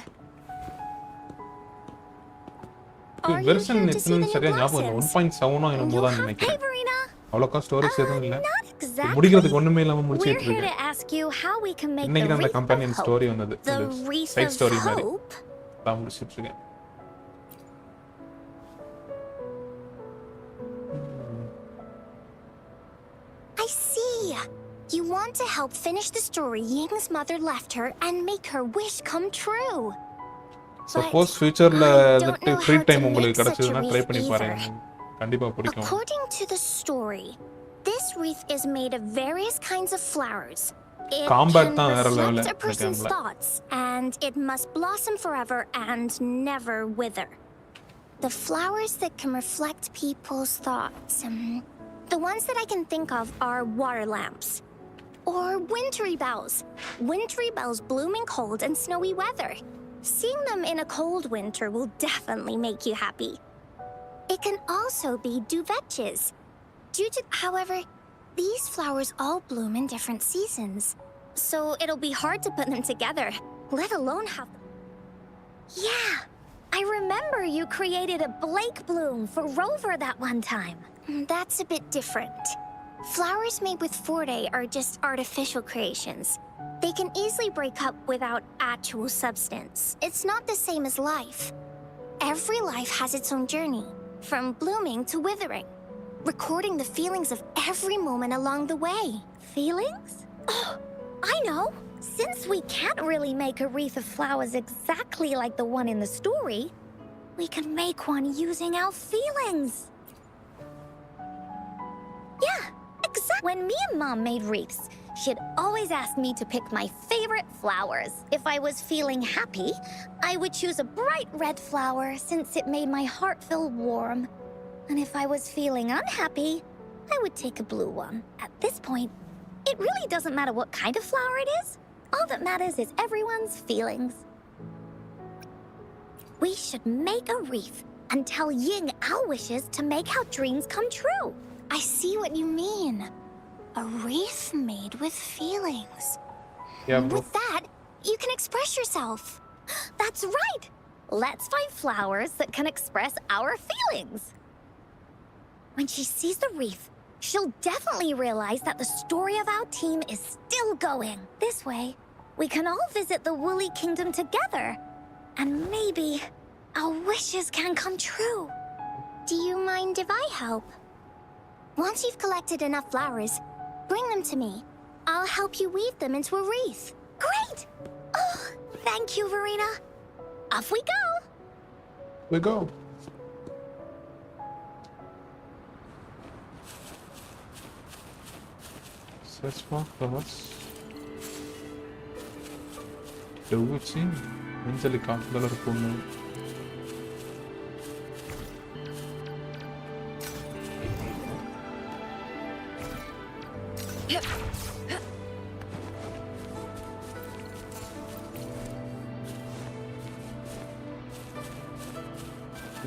எனக்கு Are you version here to see the எத்தனைன்னு new சரியா ஞாபகம் இல்லை. blossoms? 1.7 என்னமோ தான் Hey, நினைக்கிறேன். Verena. அவ்வளோக்கா ஸ்டோரிஸ் எதுவும் இல்லை. Not exactly. முடிக்கிறதுக்கு ஒண்ணுமே இல்லாம We're முடிச்சிட்டு here to இருக்கேன். ask you how we can make இன்னைக்கு the தான் அந்த wreath companion of hope. Story வந்தது. The wreath side of story மாதிரி hope? தான் முடிச்சிட்டு இருக்கேன். I see. You want to help finish the story Ying's mother left her and make her wish come true. Suppose ஃபியூச்சர்ல I don't வந்துட்டு know free how time to உங்களுக்கு make such a கிடைச்சதுன்னா try wreath பண்ணி either. பாருங்க. கண்டிப்பா பிடிக்கும். According to the story, this wreath is made of various kinds of flowers. It Combat can தான் வேற level reflect a இந்த person's gameல. thoughts, and it must blossom forever and never wither. The flowers that can reflect people's thoughts. The ones that I can think of are water lamps. Or wintry bells. Wintry bells bloom in cold and snowy weather. Seeing them in a cold winter will definitely make you happy. It can also be duvetches. However, these flowers all bloom in different seasons. So it'll be hard to put them together, let alone have them. Yeah, I remember you created a Blake bloom for Rover that one time. That's a bit different. Flowers made with Forte are just artificial creations. They can easily break up without actual substance. It's not the same as life. Every life has its own journey, from blooming to withering, recording the feelings of every moment along the way. Feelings? Oh, I know. Since we can't really make a wreath of flowers exactly like the one in the story, we can make one using our feelings. Yeah, exactly. When me and Mom made wreaths, she'd always ask me to pick my favorite flowers. If I was feeling happy, I would choose a bright red flower since it made my heart feel warm. And if I was feeling unhappy, I would take a blue one. At this point, it really doesn't matter what kind of flower it is. All that matters is everyone's feelings. We should make a wreath and tell Ying our wishes to make our dreams come true. I see what you mean. A wreath made with feelings. Yeah, bro. With that, you can express yourself. That's right. Let's find flowers that can express our feelings. When she sees the wreath, she'll definitely realize that the story of our team is still going. This way, we can all visit the Woolly Kingdom together. And maybe our wishes can come true. Do you mind if I help? Once you've collected enough flowers, bring them to me. I'll help you weave them into a wreath. Great! Oh, thank you, Verena. Off we go! We go. Search for flowers. வச்சு மஞ்சள் காப்பு colour பொண்ணு.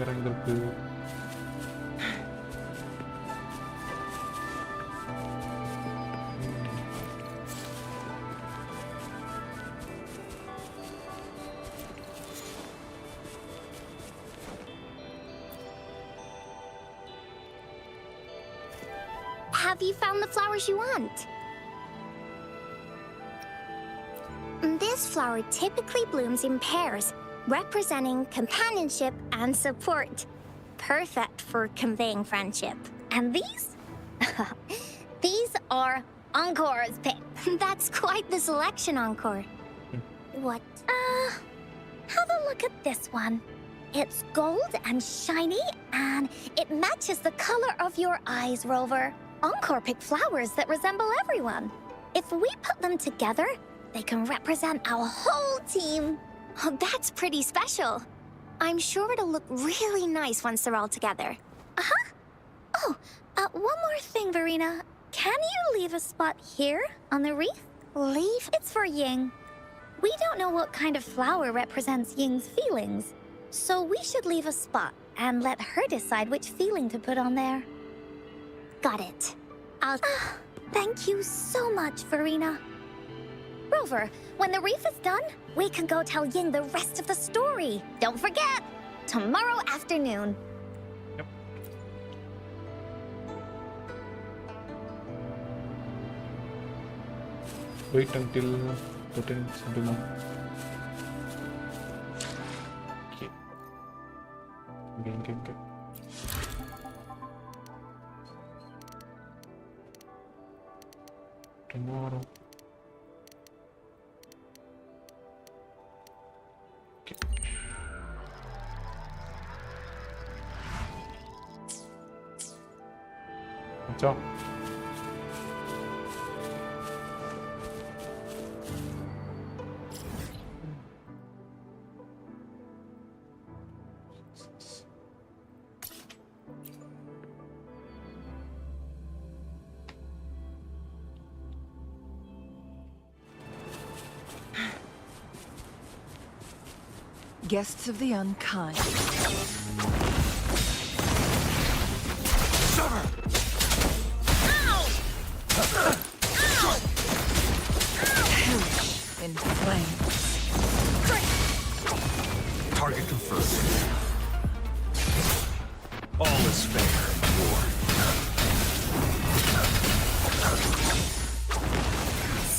இறங்கிருக்கு. Have you found the flowers you want? This flower typically blooms in pairs, representing companionship and support. Perfect for conveying friendship. And these? These are Encore's pick. That's quite the selection, Encore. What? Have a look at this one. It's gold and shiny, and it matches the color of your eyes, Rover. Encore picked flowers that resemble everyone. If we put them together, they can represent our whole team. Oh, that's pretty special. I'm sure it'll look really nice once they're all together. Oh, one more thing, Verena. Can you leave a spot here on the wreath? Leave? It's for Ying. We don't know what kind of flower represents Ying's feelings, so we should leave a spot and let her decide which feeling to put on there. Got it. Thank you so much, Verena. Rover, when the wreath is done, we can go tell Ying the rest of the story. Don't forget, tomorrow afternoon. Yep. Wait until 13 September. Okay. Okay. Tomorrow. Okay. Ciao. Guests of the unkind. Perish in flames. Target confirmed. All is fair in war.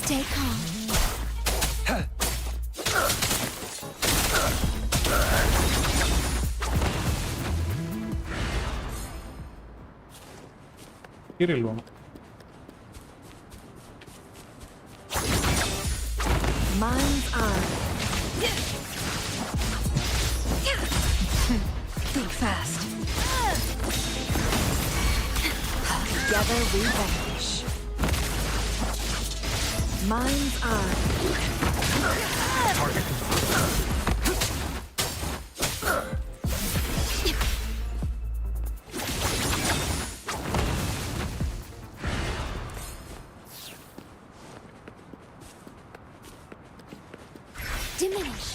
Stay calm. Kirill one. Mind's eye. Think fast. Together we vanish. Mind's eye. Target confirmed. Diminish.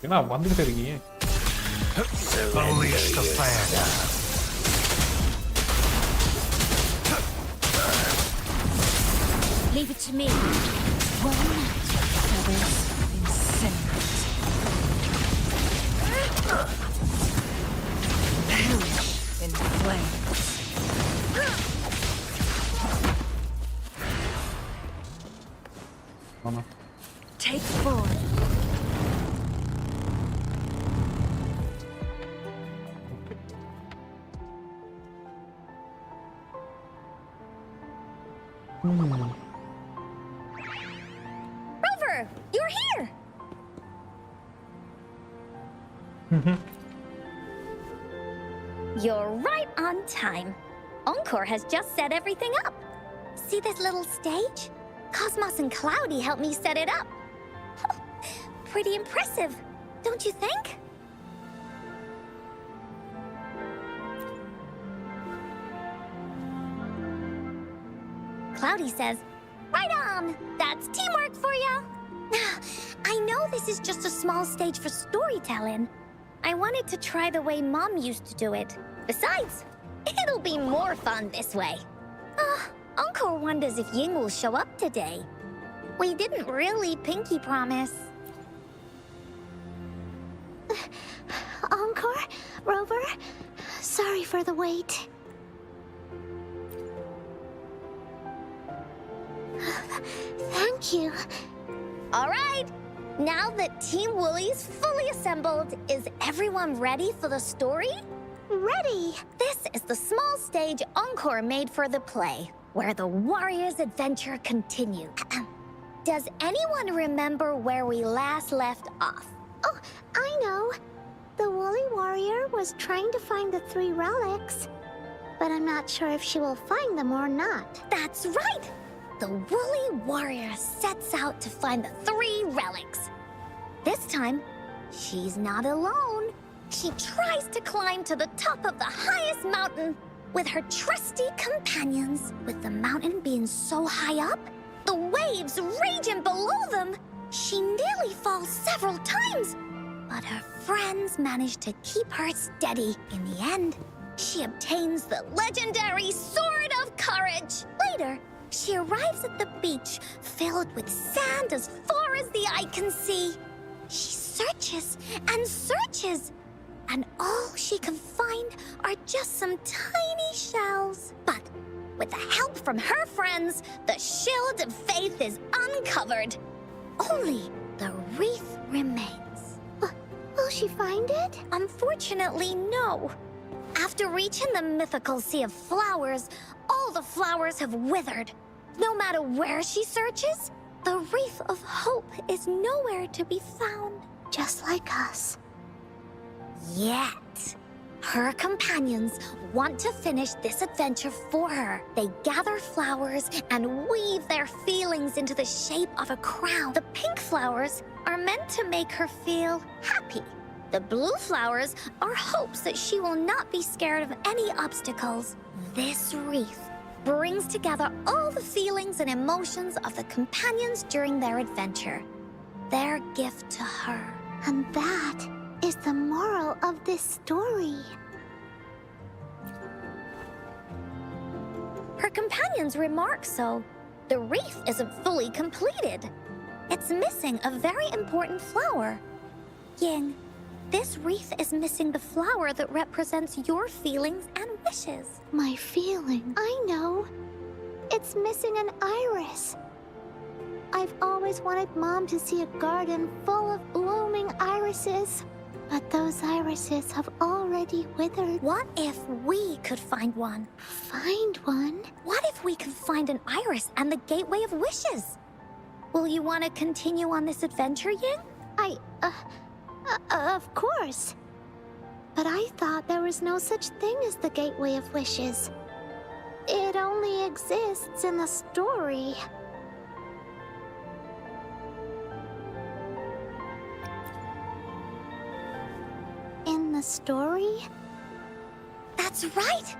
ஏன்னா வந்துகிட்டே இருக்கீங்க. Unleash the fan. Leave it to me. One night, feathers incinerate. Perish in flames. Mama. Take form. Rover, you're here. You're right on time. Encore has just set everything up. See this little stage? Cosmos and Cloudy helped me set it up. Pretty impressive, don't you think? Cloudy says, right on! That's teamwork for ya! I know this is just a small stage for storytelling. I wanted to try the way Mom used to do it. Besides, it'll be more fun this way. Encore wonders if Ying will show up today. We didn't really pinky promise. Encore? Rover? Sorry for the wait. Thank you. All right. Now that Team Woolly's fully assembled, is everyone ready for the story? Ready. This is the small stage Encore made for the play, where the warrior's adventure continues. Does anyone remember where we last left off? Oh, I know. The Woolly warrior was trying to find the 3 relics, but I'm not sure if she will find them or not. That's right! The Woolly warrior sets out to find the 3 relics. This time, she's not alone. She tries to climb to the top of the highest mountain with her trusty companions. With the mountain being so high up, the waves raging below them, she nearly falls several times. But her friends manage to keep her steady. In the end, she obtains the legendary Sword of Courage. Later, she arrives at the beach filled with sand as far as the eye can see. She's searches and searches, and all she can find are just some tiny shells. But with the help from her friends, the shield of faith is uncovered. Only the wreath remains. Will she find it? Unfortunately, no. After reaching the mythical sea of flowers, all the flowers have withered. No matter where she searches, the wreath of hope is nowhere to be found. Just like us. Yet, her companions want to finish this adventure for her. They gather flowers and weave their feelings into the shape of a crown. The pink flowers are meant to make her feel happy. The blue flowers are hopes that she will not be scared of any obstacles. This wreath brings together all the feelings and emotions of the companions during their adventure. Their gift to her. And that is the moral of this story. Her companions remark so. The wreath isn't fully completed. It's missing a very important flower. Ying, this wreath is missing the flower that represents your feelings and wishes. My feeling. I know. It's missing an iris. I've always wanted Mom to see a garden full of blooming irises. But those irises have already withered. What if we could find one? Find one? What if we could find an iris and the gateway of wishes? Will you want to continue on this adventure, Ying? Of course. But I thought there was no such thing as the gateway of wishes. It only exists in the story. In the story? That's right!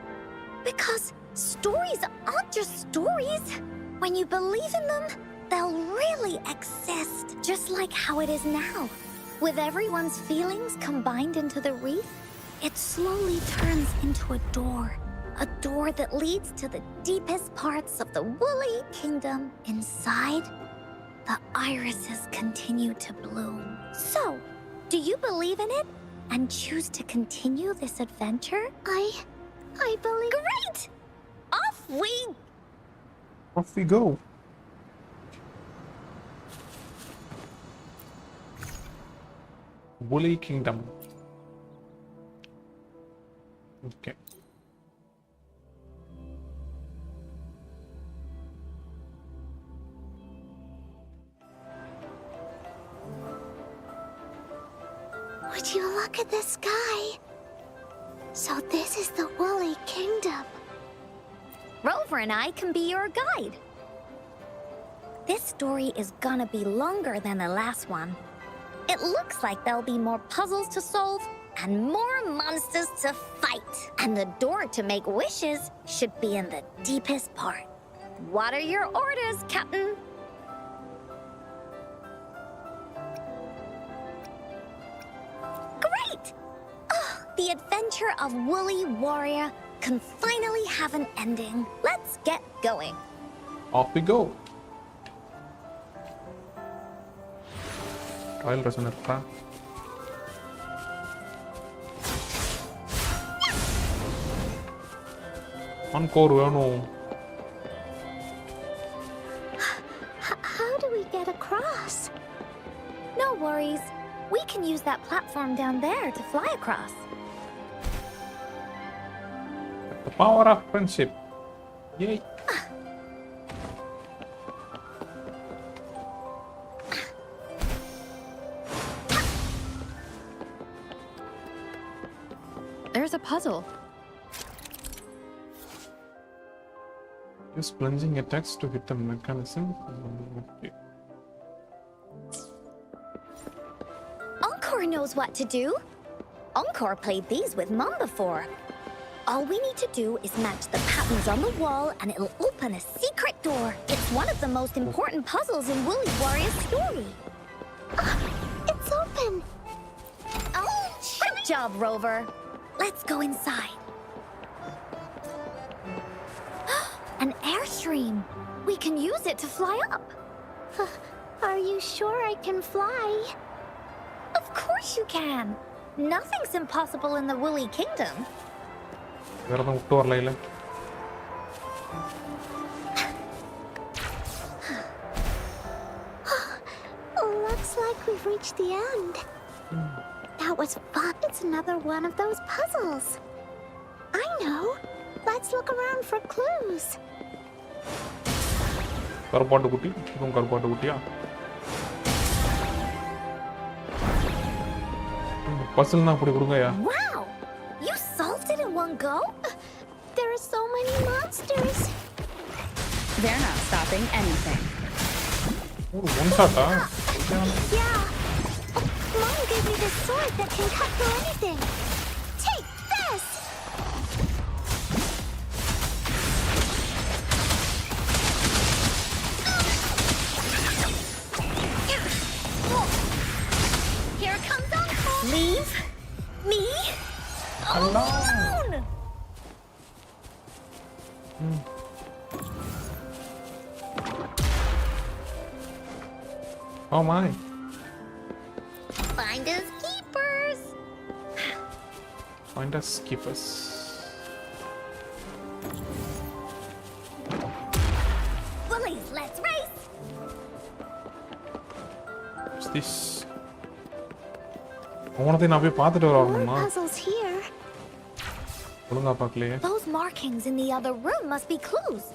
Because stories aren't just stories. When you believe in them, they'll really exist, just like how it is now. With everyone's feelings combined into the wreath, it slowly turns into a door that leads to the deepest parts of the woolly kingdom. Inside, the irises continue to bloom. So, do you believe in it and choose to continue this adventure? I believe... Great! Off we go. Woolly Kingdom. Okay. Would you look at the sky? So this is the Woolly Kingdom. Rover and I can be your guide. This story is gonna be longer than the last one. It looks like there'll be more puzzles to solve and more monsters to fight. And the door to make wishes should be in the deepest part. What are your orders, Captain? Great! Oh, the adventure of Woolly Warrior can finally have an ending. Let's get going. Off we go. Trial resonator. Encore வேணும். How do we get across? No worries. We can use that platform down there to fly across. The power of friendship. Yay. There's a puzzle. Use plunging attacks to hit the mechanism. Okay. Encore knows what to do. Encore played these with Mom before. All we need to do is match the patterns on the wall and it'll open a secret door. It's one of the most important puzzles in Woolly Warrior's story. It's open. Oh, good job, Rover. Let's go inside. An airstream. We can use it to fly up. Are you sure I can fly? Of course you can. Nothing's impossible in the Woolly Kingdom. வேற எதுவும் விட்டு வரல இல்ல Looks like we've reached the end. That was fun. It's another one of those puzzles. I know. Let's look around for clues. கருப்பாட்டு குட்டி இதுவும் கருப்பாட்டு குட்டியா பசில்னா அப்படி கொடுங்கயா Wow! You solved it in one go? There are so many monsters. They're not stopping anything. ஒரு one ஷாட்டா Yeah. Mom gave me this sword that can cut through anything. Take this! Here comes Encore! Leave me alone! Oh my. Finders keepers! Find us, keep us. Bullies, let's race! What's this? அவனத்தை நான் போய் பார்த்துட்டு More வரணுமா puzzles here. ஒழுங்கா பார்க்கலையே Those markings in the other room must be clues.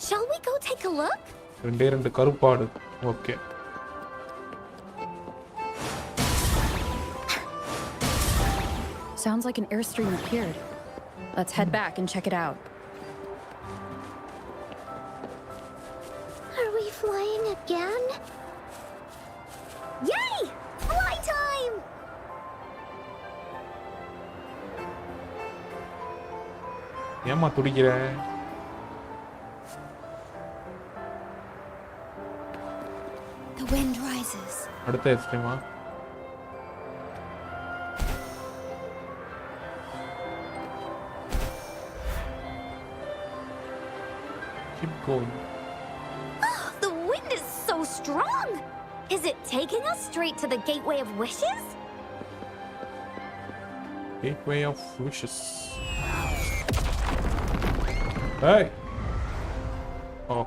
Shall we go take a look? ரெண்டு கருப்பாடு okay Sounds like an airstream appeared. Let's head back and check it out. Are we flying again? Yay! Fly time! ஏம்மா துடிக்கிற The wind rises. அடுத்த எக்ஸ்ட்ரீமா keep going The wind is so strong! Is it taking us straight to the Gateway of Wishes? gateway of wishes hey oh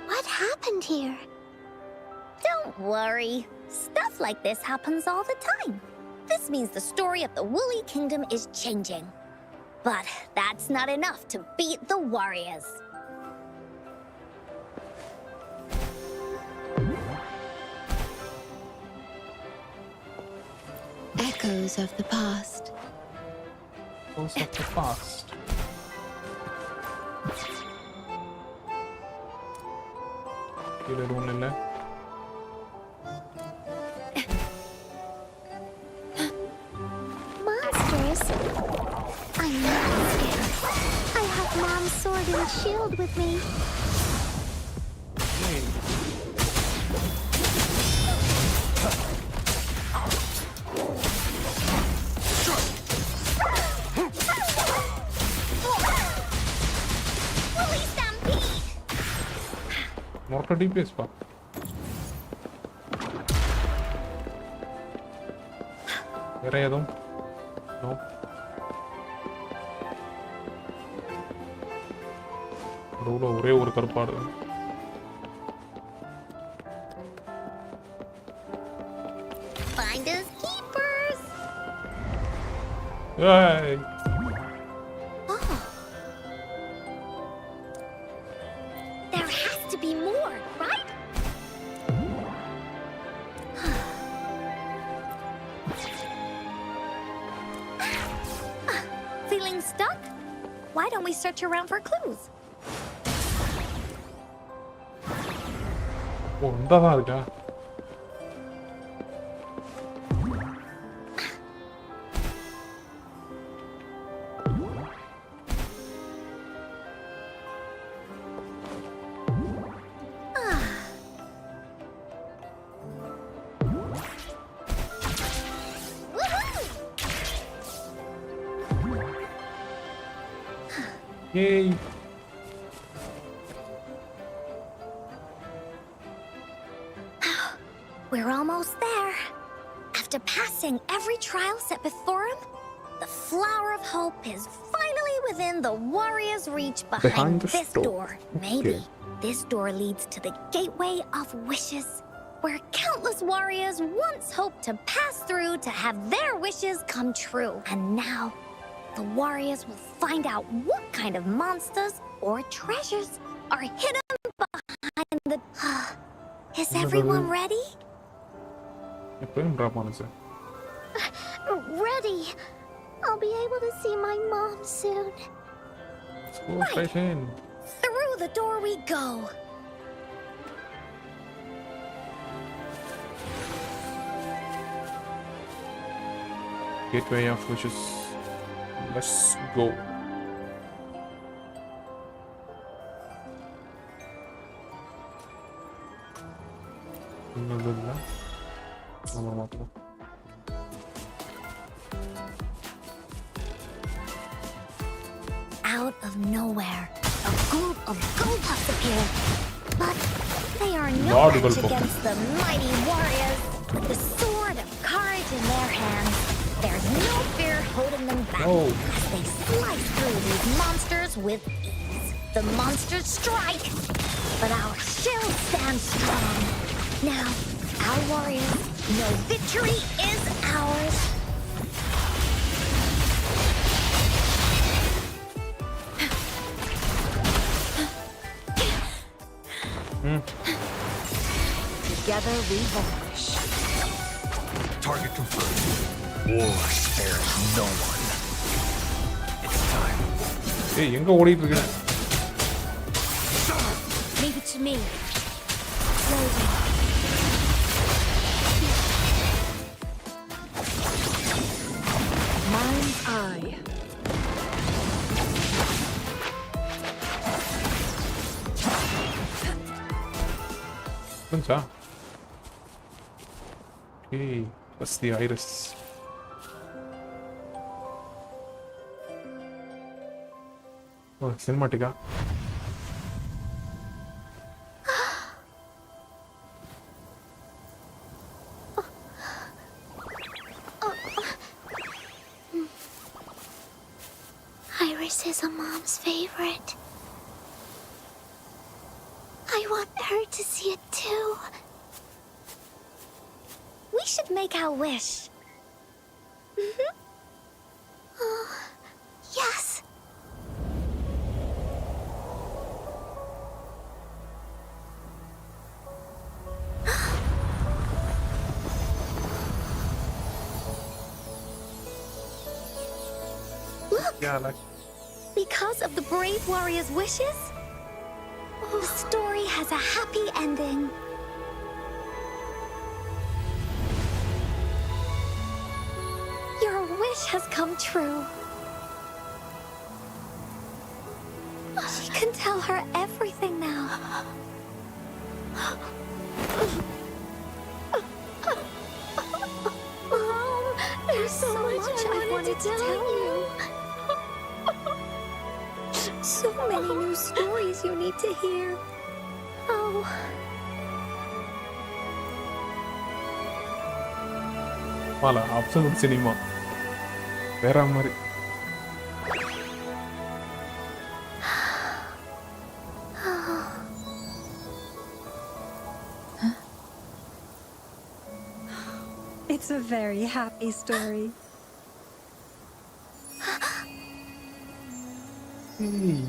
What happened here? Don't worry. Stuff like this happens all the time. This means the story of the Woolly Kingdom is changing. But that's not enough to beat the warriors. Echoes of the past. Ghost of the past கீழே எதுவும் இல்லை Monsters? I'm not scared. I have Mom's sword and shield with me. Woolly Stampede! மொரட்ட DPS பா வேற எதுவும் no நடுவில் ஒரே ஒரு கருப்பாடு Finders keepers! ஏய் There has to be more, right? Feeling stuck? Why don't we search around for clues? ஓ இந்த தான் இருக்கா Woohoo! ஏய் We're almost there. After passing every trial set before him, the Flower of Hope is finally within the warrior's reach behind the this store. door. Maybe. Okay. This door leads to the Gateway of Wishes, where countless warriors once hoped to pass through to have their wishes come true. And now, the warriors will find out what kind of monsters or treasures are hidden behind the... Is everyone ready? எப்பயும் drop பண்ணுச்சு. Ready. I'll be able to see my mom soon. School station. Through the door we go. Gateway of Wishes. Let's go. இன்னொன்னு நம்ம மாத்தலாம். Out of nowhere, a group of Golpups appeared. But they are no Lord match Golpup. against the mighty warriors. With the sword of courage in their hands, there's no fear holding them back No. as they slice through these monsters with ease. The monsters strike, but our shield stands strong. Now, our warriors know victory is ours. Together we vanquish. Target confirmed. War spares no one. It's time. ஏய் எங்க ஓடிட்டு இருக்க? Leave it to me. Loading. Mind's eye. Puncha. Okay, that's the iris. Oh, cinematica. Iris is a mom's favorite. I want her to see it too. We should make our wish. Oh, yes. Look, Yeah, like because of the brave warrior's wishes, the story has a happy ending. Your wish has come true. She can tell her everything now. Mom, there's so much I wanted to tell you. So many new stories you need to hear. Oh. Mala, absolute cinema. வேற மாதிரி. It's a very happy story. Hey.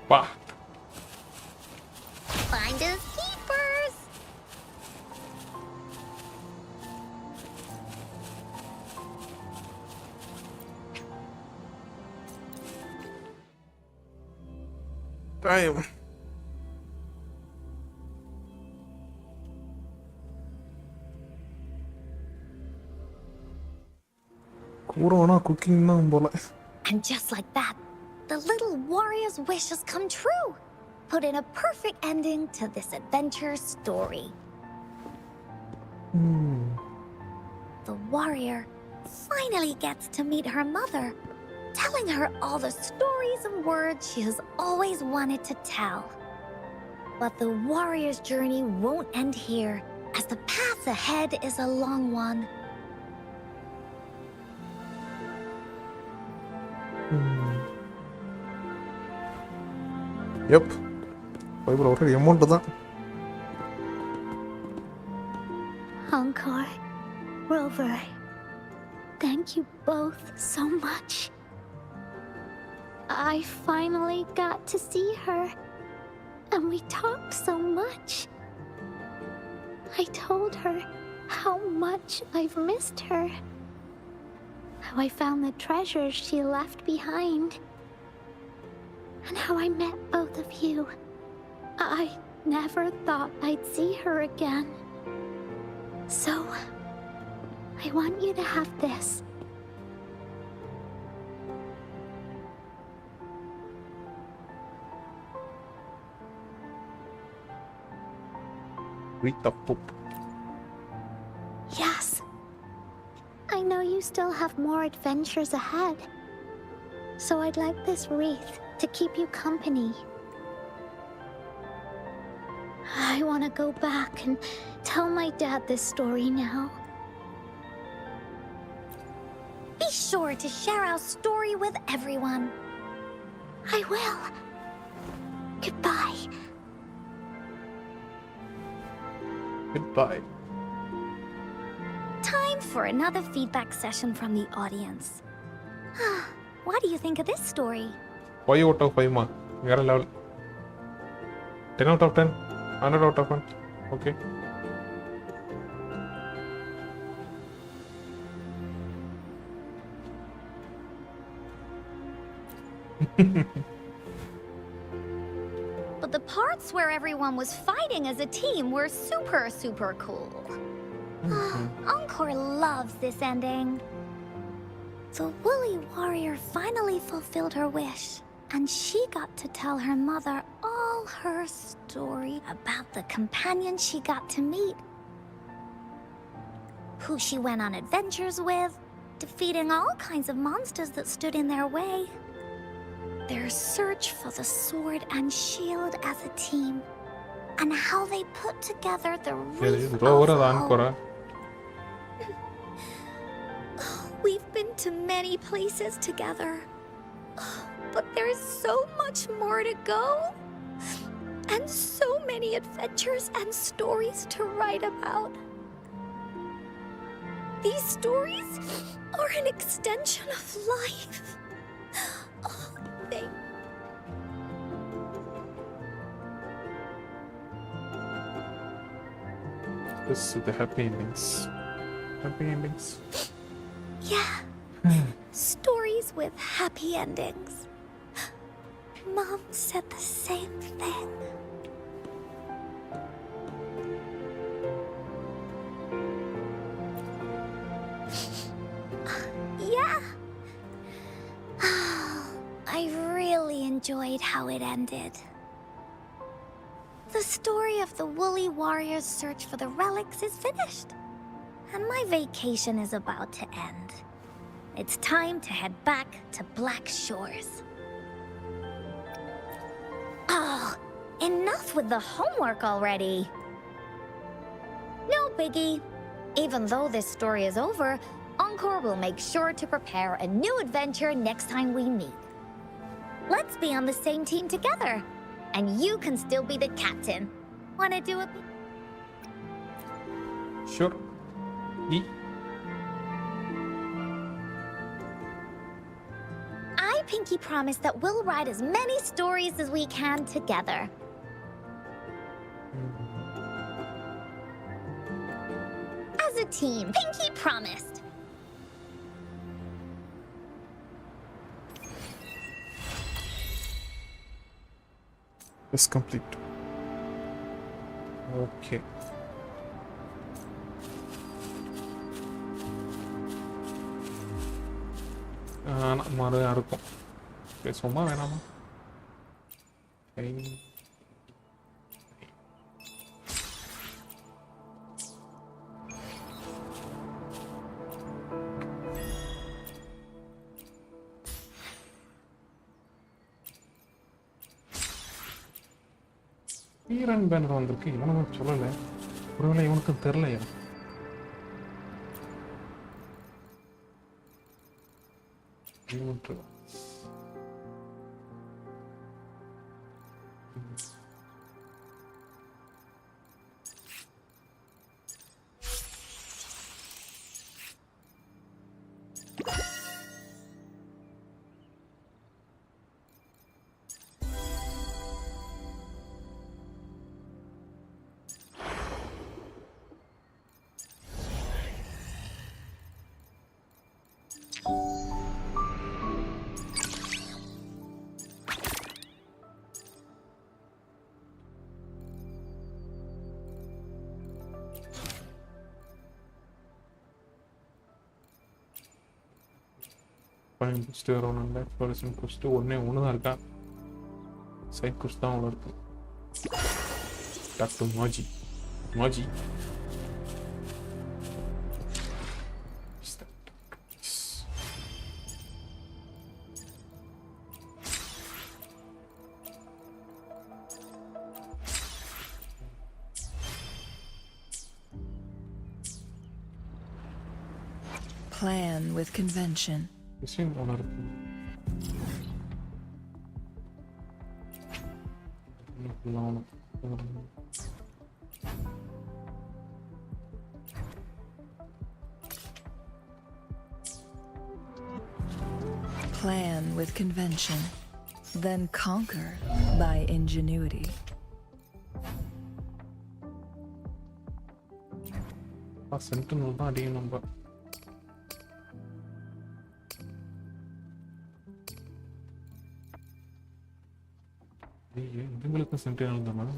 Bah. Finders keepers. Time. கூறவனா cooking தான் போல. And just like that, the little warrior's wish has come true. Put in a perfect ending to this adventure story. The warrior finally gets to meet her mother telling her all the stories and words she has always wanted to tell. But the warrior's journey won't end here, as the path ahead is a long one. Yep. Bible already amount தான். Encore, Rover, thank you both so much. I finally got to see her, and we talked so much. I told her how much I've missed her, how I found the treasures she left behind, and how I met both of you. I never thought I'd see her again. So, I want you to have this. Read the book. Yes. I know you still have more adventures ahead. So I'd like this wreath to keep you company. I want to go back and tell my dad this story now. Be sure to share our story with everyone. I will. Goodbye. Goodbye. Time for another feedback session from the audience. What do you think of this story? 5 out of 5 ma. வேற level. 10 out of 10. 100 out of 1. Okay. But the parts where everyone was fighting as a team were super cool. Encore loves this ending. The woolly warrior finally fulfilled her wish, and she got to tell her mother all her story about the companions she got to meet, who she went on adventures with, defeating all kinds of monsters that stood in their way, their search for the sword and shield as a team, and how they put together the wreath of hope. We've been to many places together, but there's so much more to go, and so many adventures and stories to write about. These stories are an extension of life. They... This is the happy endings. Happy endings. Yeah. Stories with happy endings. Mom said the same thing. Yeah. I really enjoyed how it ended. The story of the woolly warrior's search for the relics is finished, and my vacation is about to end. It's time to head back to Black Shores. Oh, enough with the homework already. No biggie. Even though this story is over, Encore will make sure to prepare a new adventure next time we meet. Let's be on the same team together, and you can still be the captain. Wanna do it? Sure. I pinky promise that we'll write as many stories as we can together. As a team, pinky promised. It's complete. Okay. மறு இருக்கும் பேசுவோமா வேணாமா? Iran banner வந்திருக்கு, இவனும் சொல்லலை. ஒருவேளை இவனுக்கும் தெரிலையா? குஸ்ட்டு வரும். ஃப்ளோரசன் குஸ்ட்டு ஒன்று தான் இருக்கா. சைட் குஸ்ட் தான் அவ்வளோ இருக்கு. டாக்டர் மாஜி மாஜி Plan with convention. விஷயம் ஒன்று இருக்கு. Plan with convention, then conquer by ingenuity. Sentinel தான் அடியும் நம்ம. இதுங்களுக்கும் சென்டினல் தானே?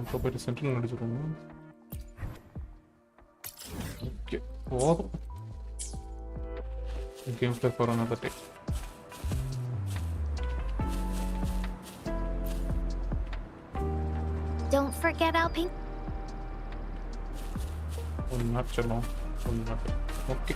இப்போ போயிட்டு சென்டினல் அடிச்சுக்கோங்க. ஓகே, போதும். Game play for another day. Don't forget our pink. Not so long. Okay.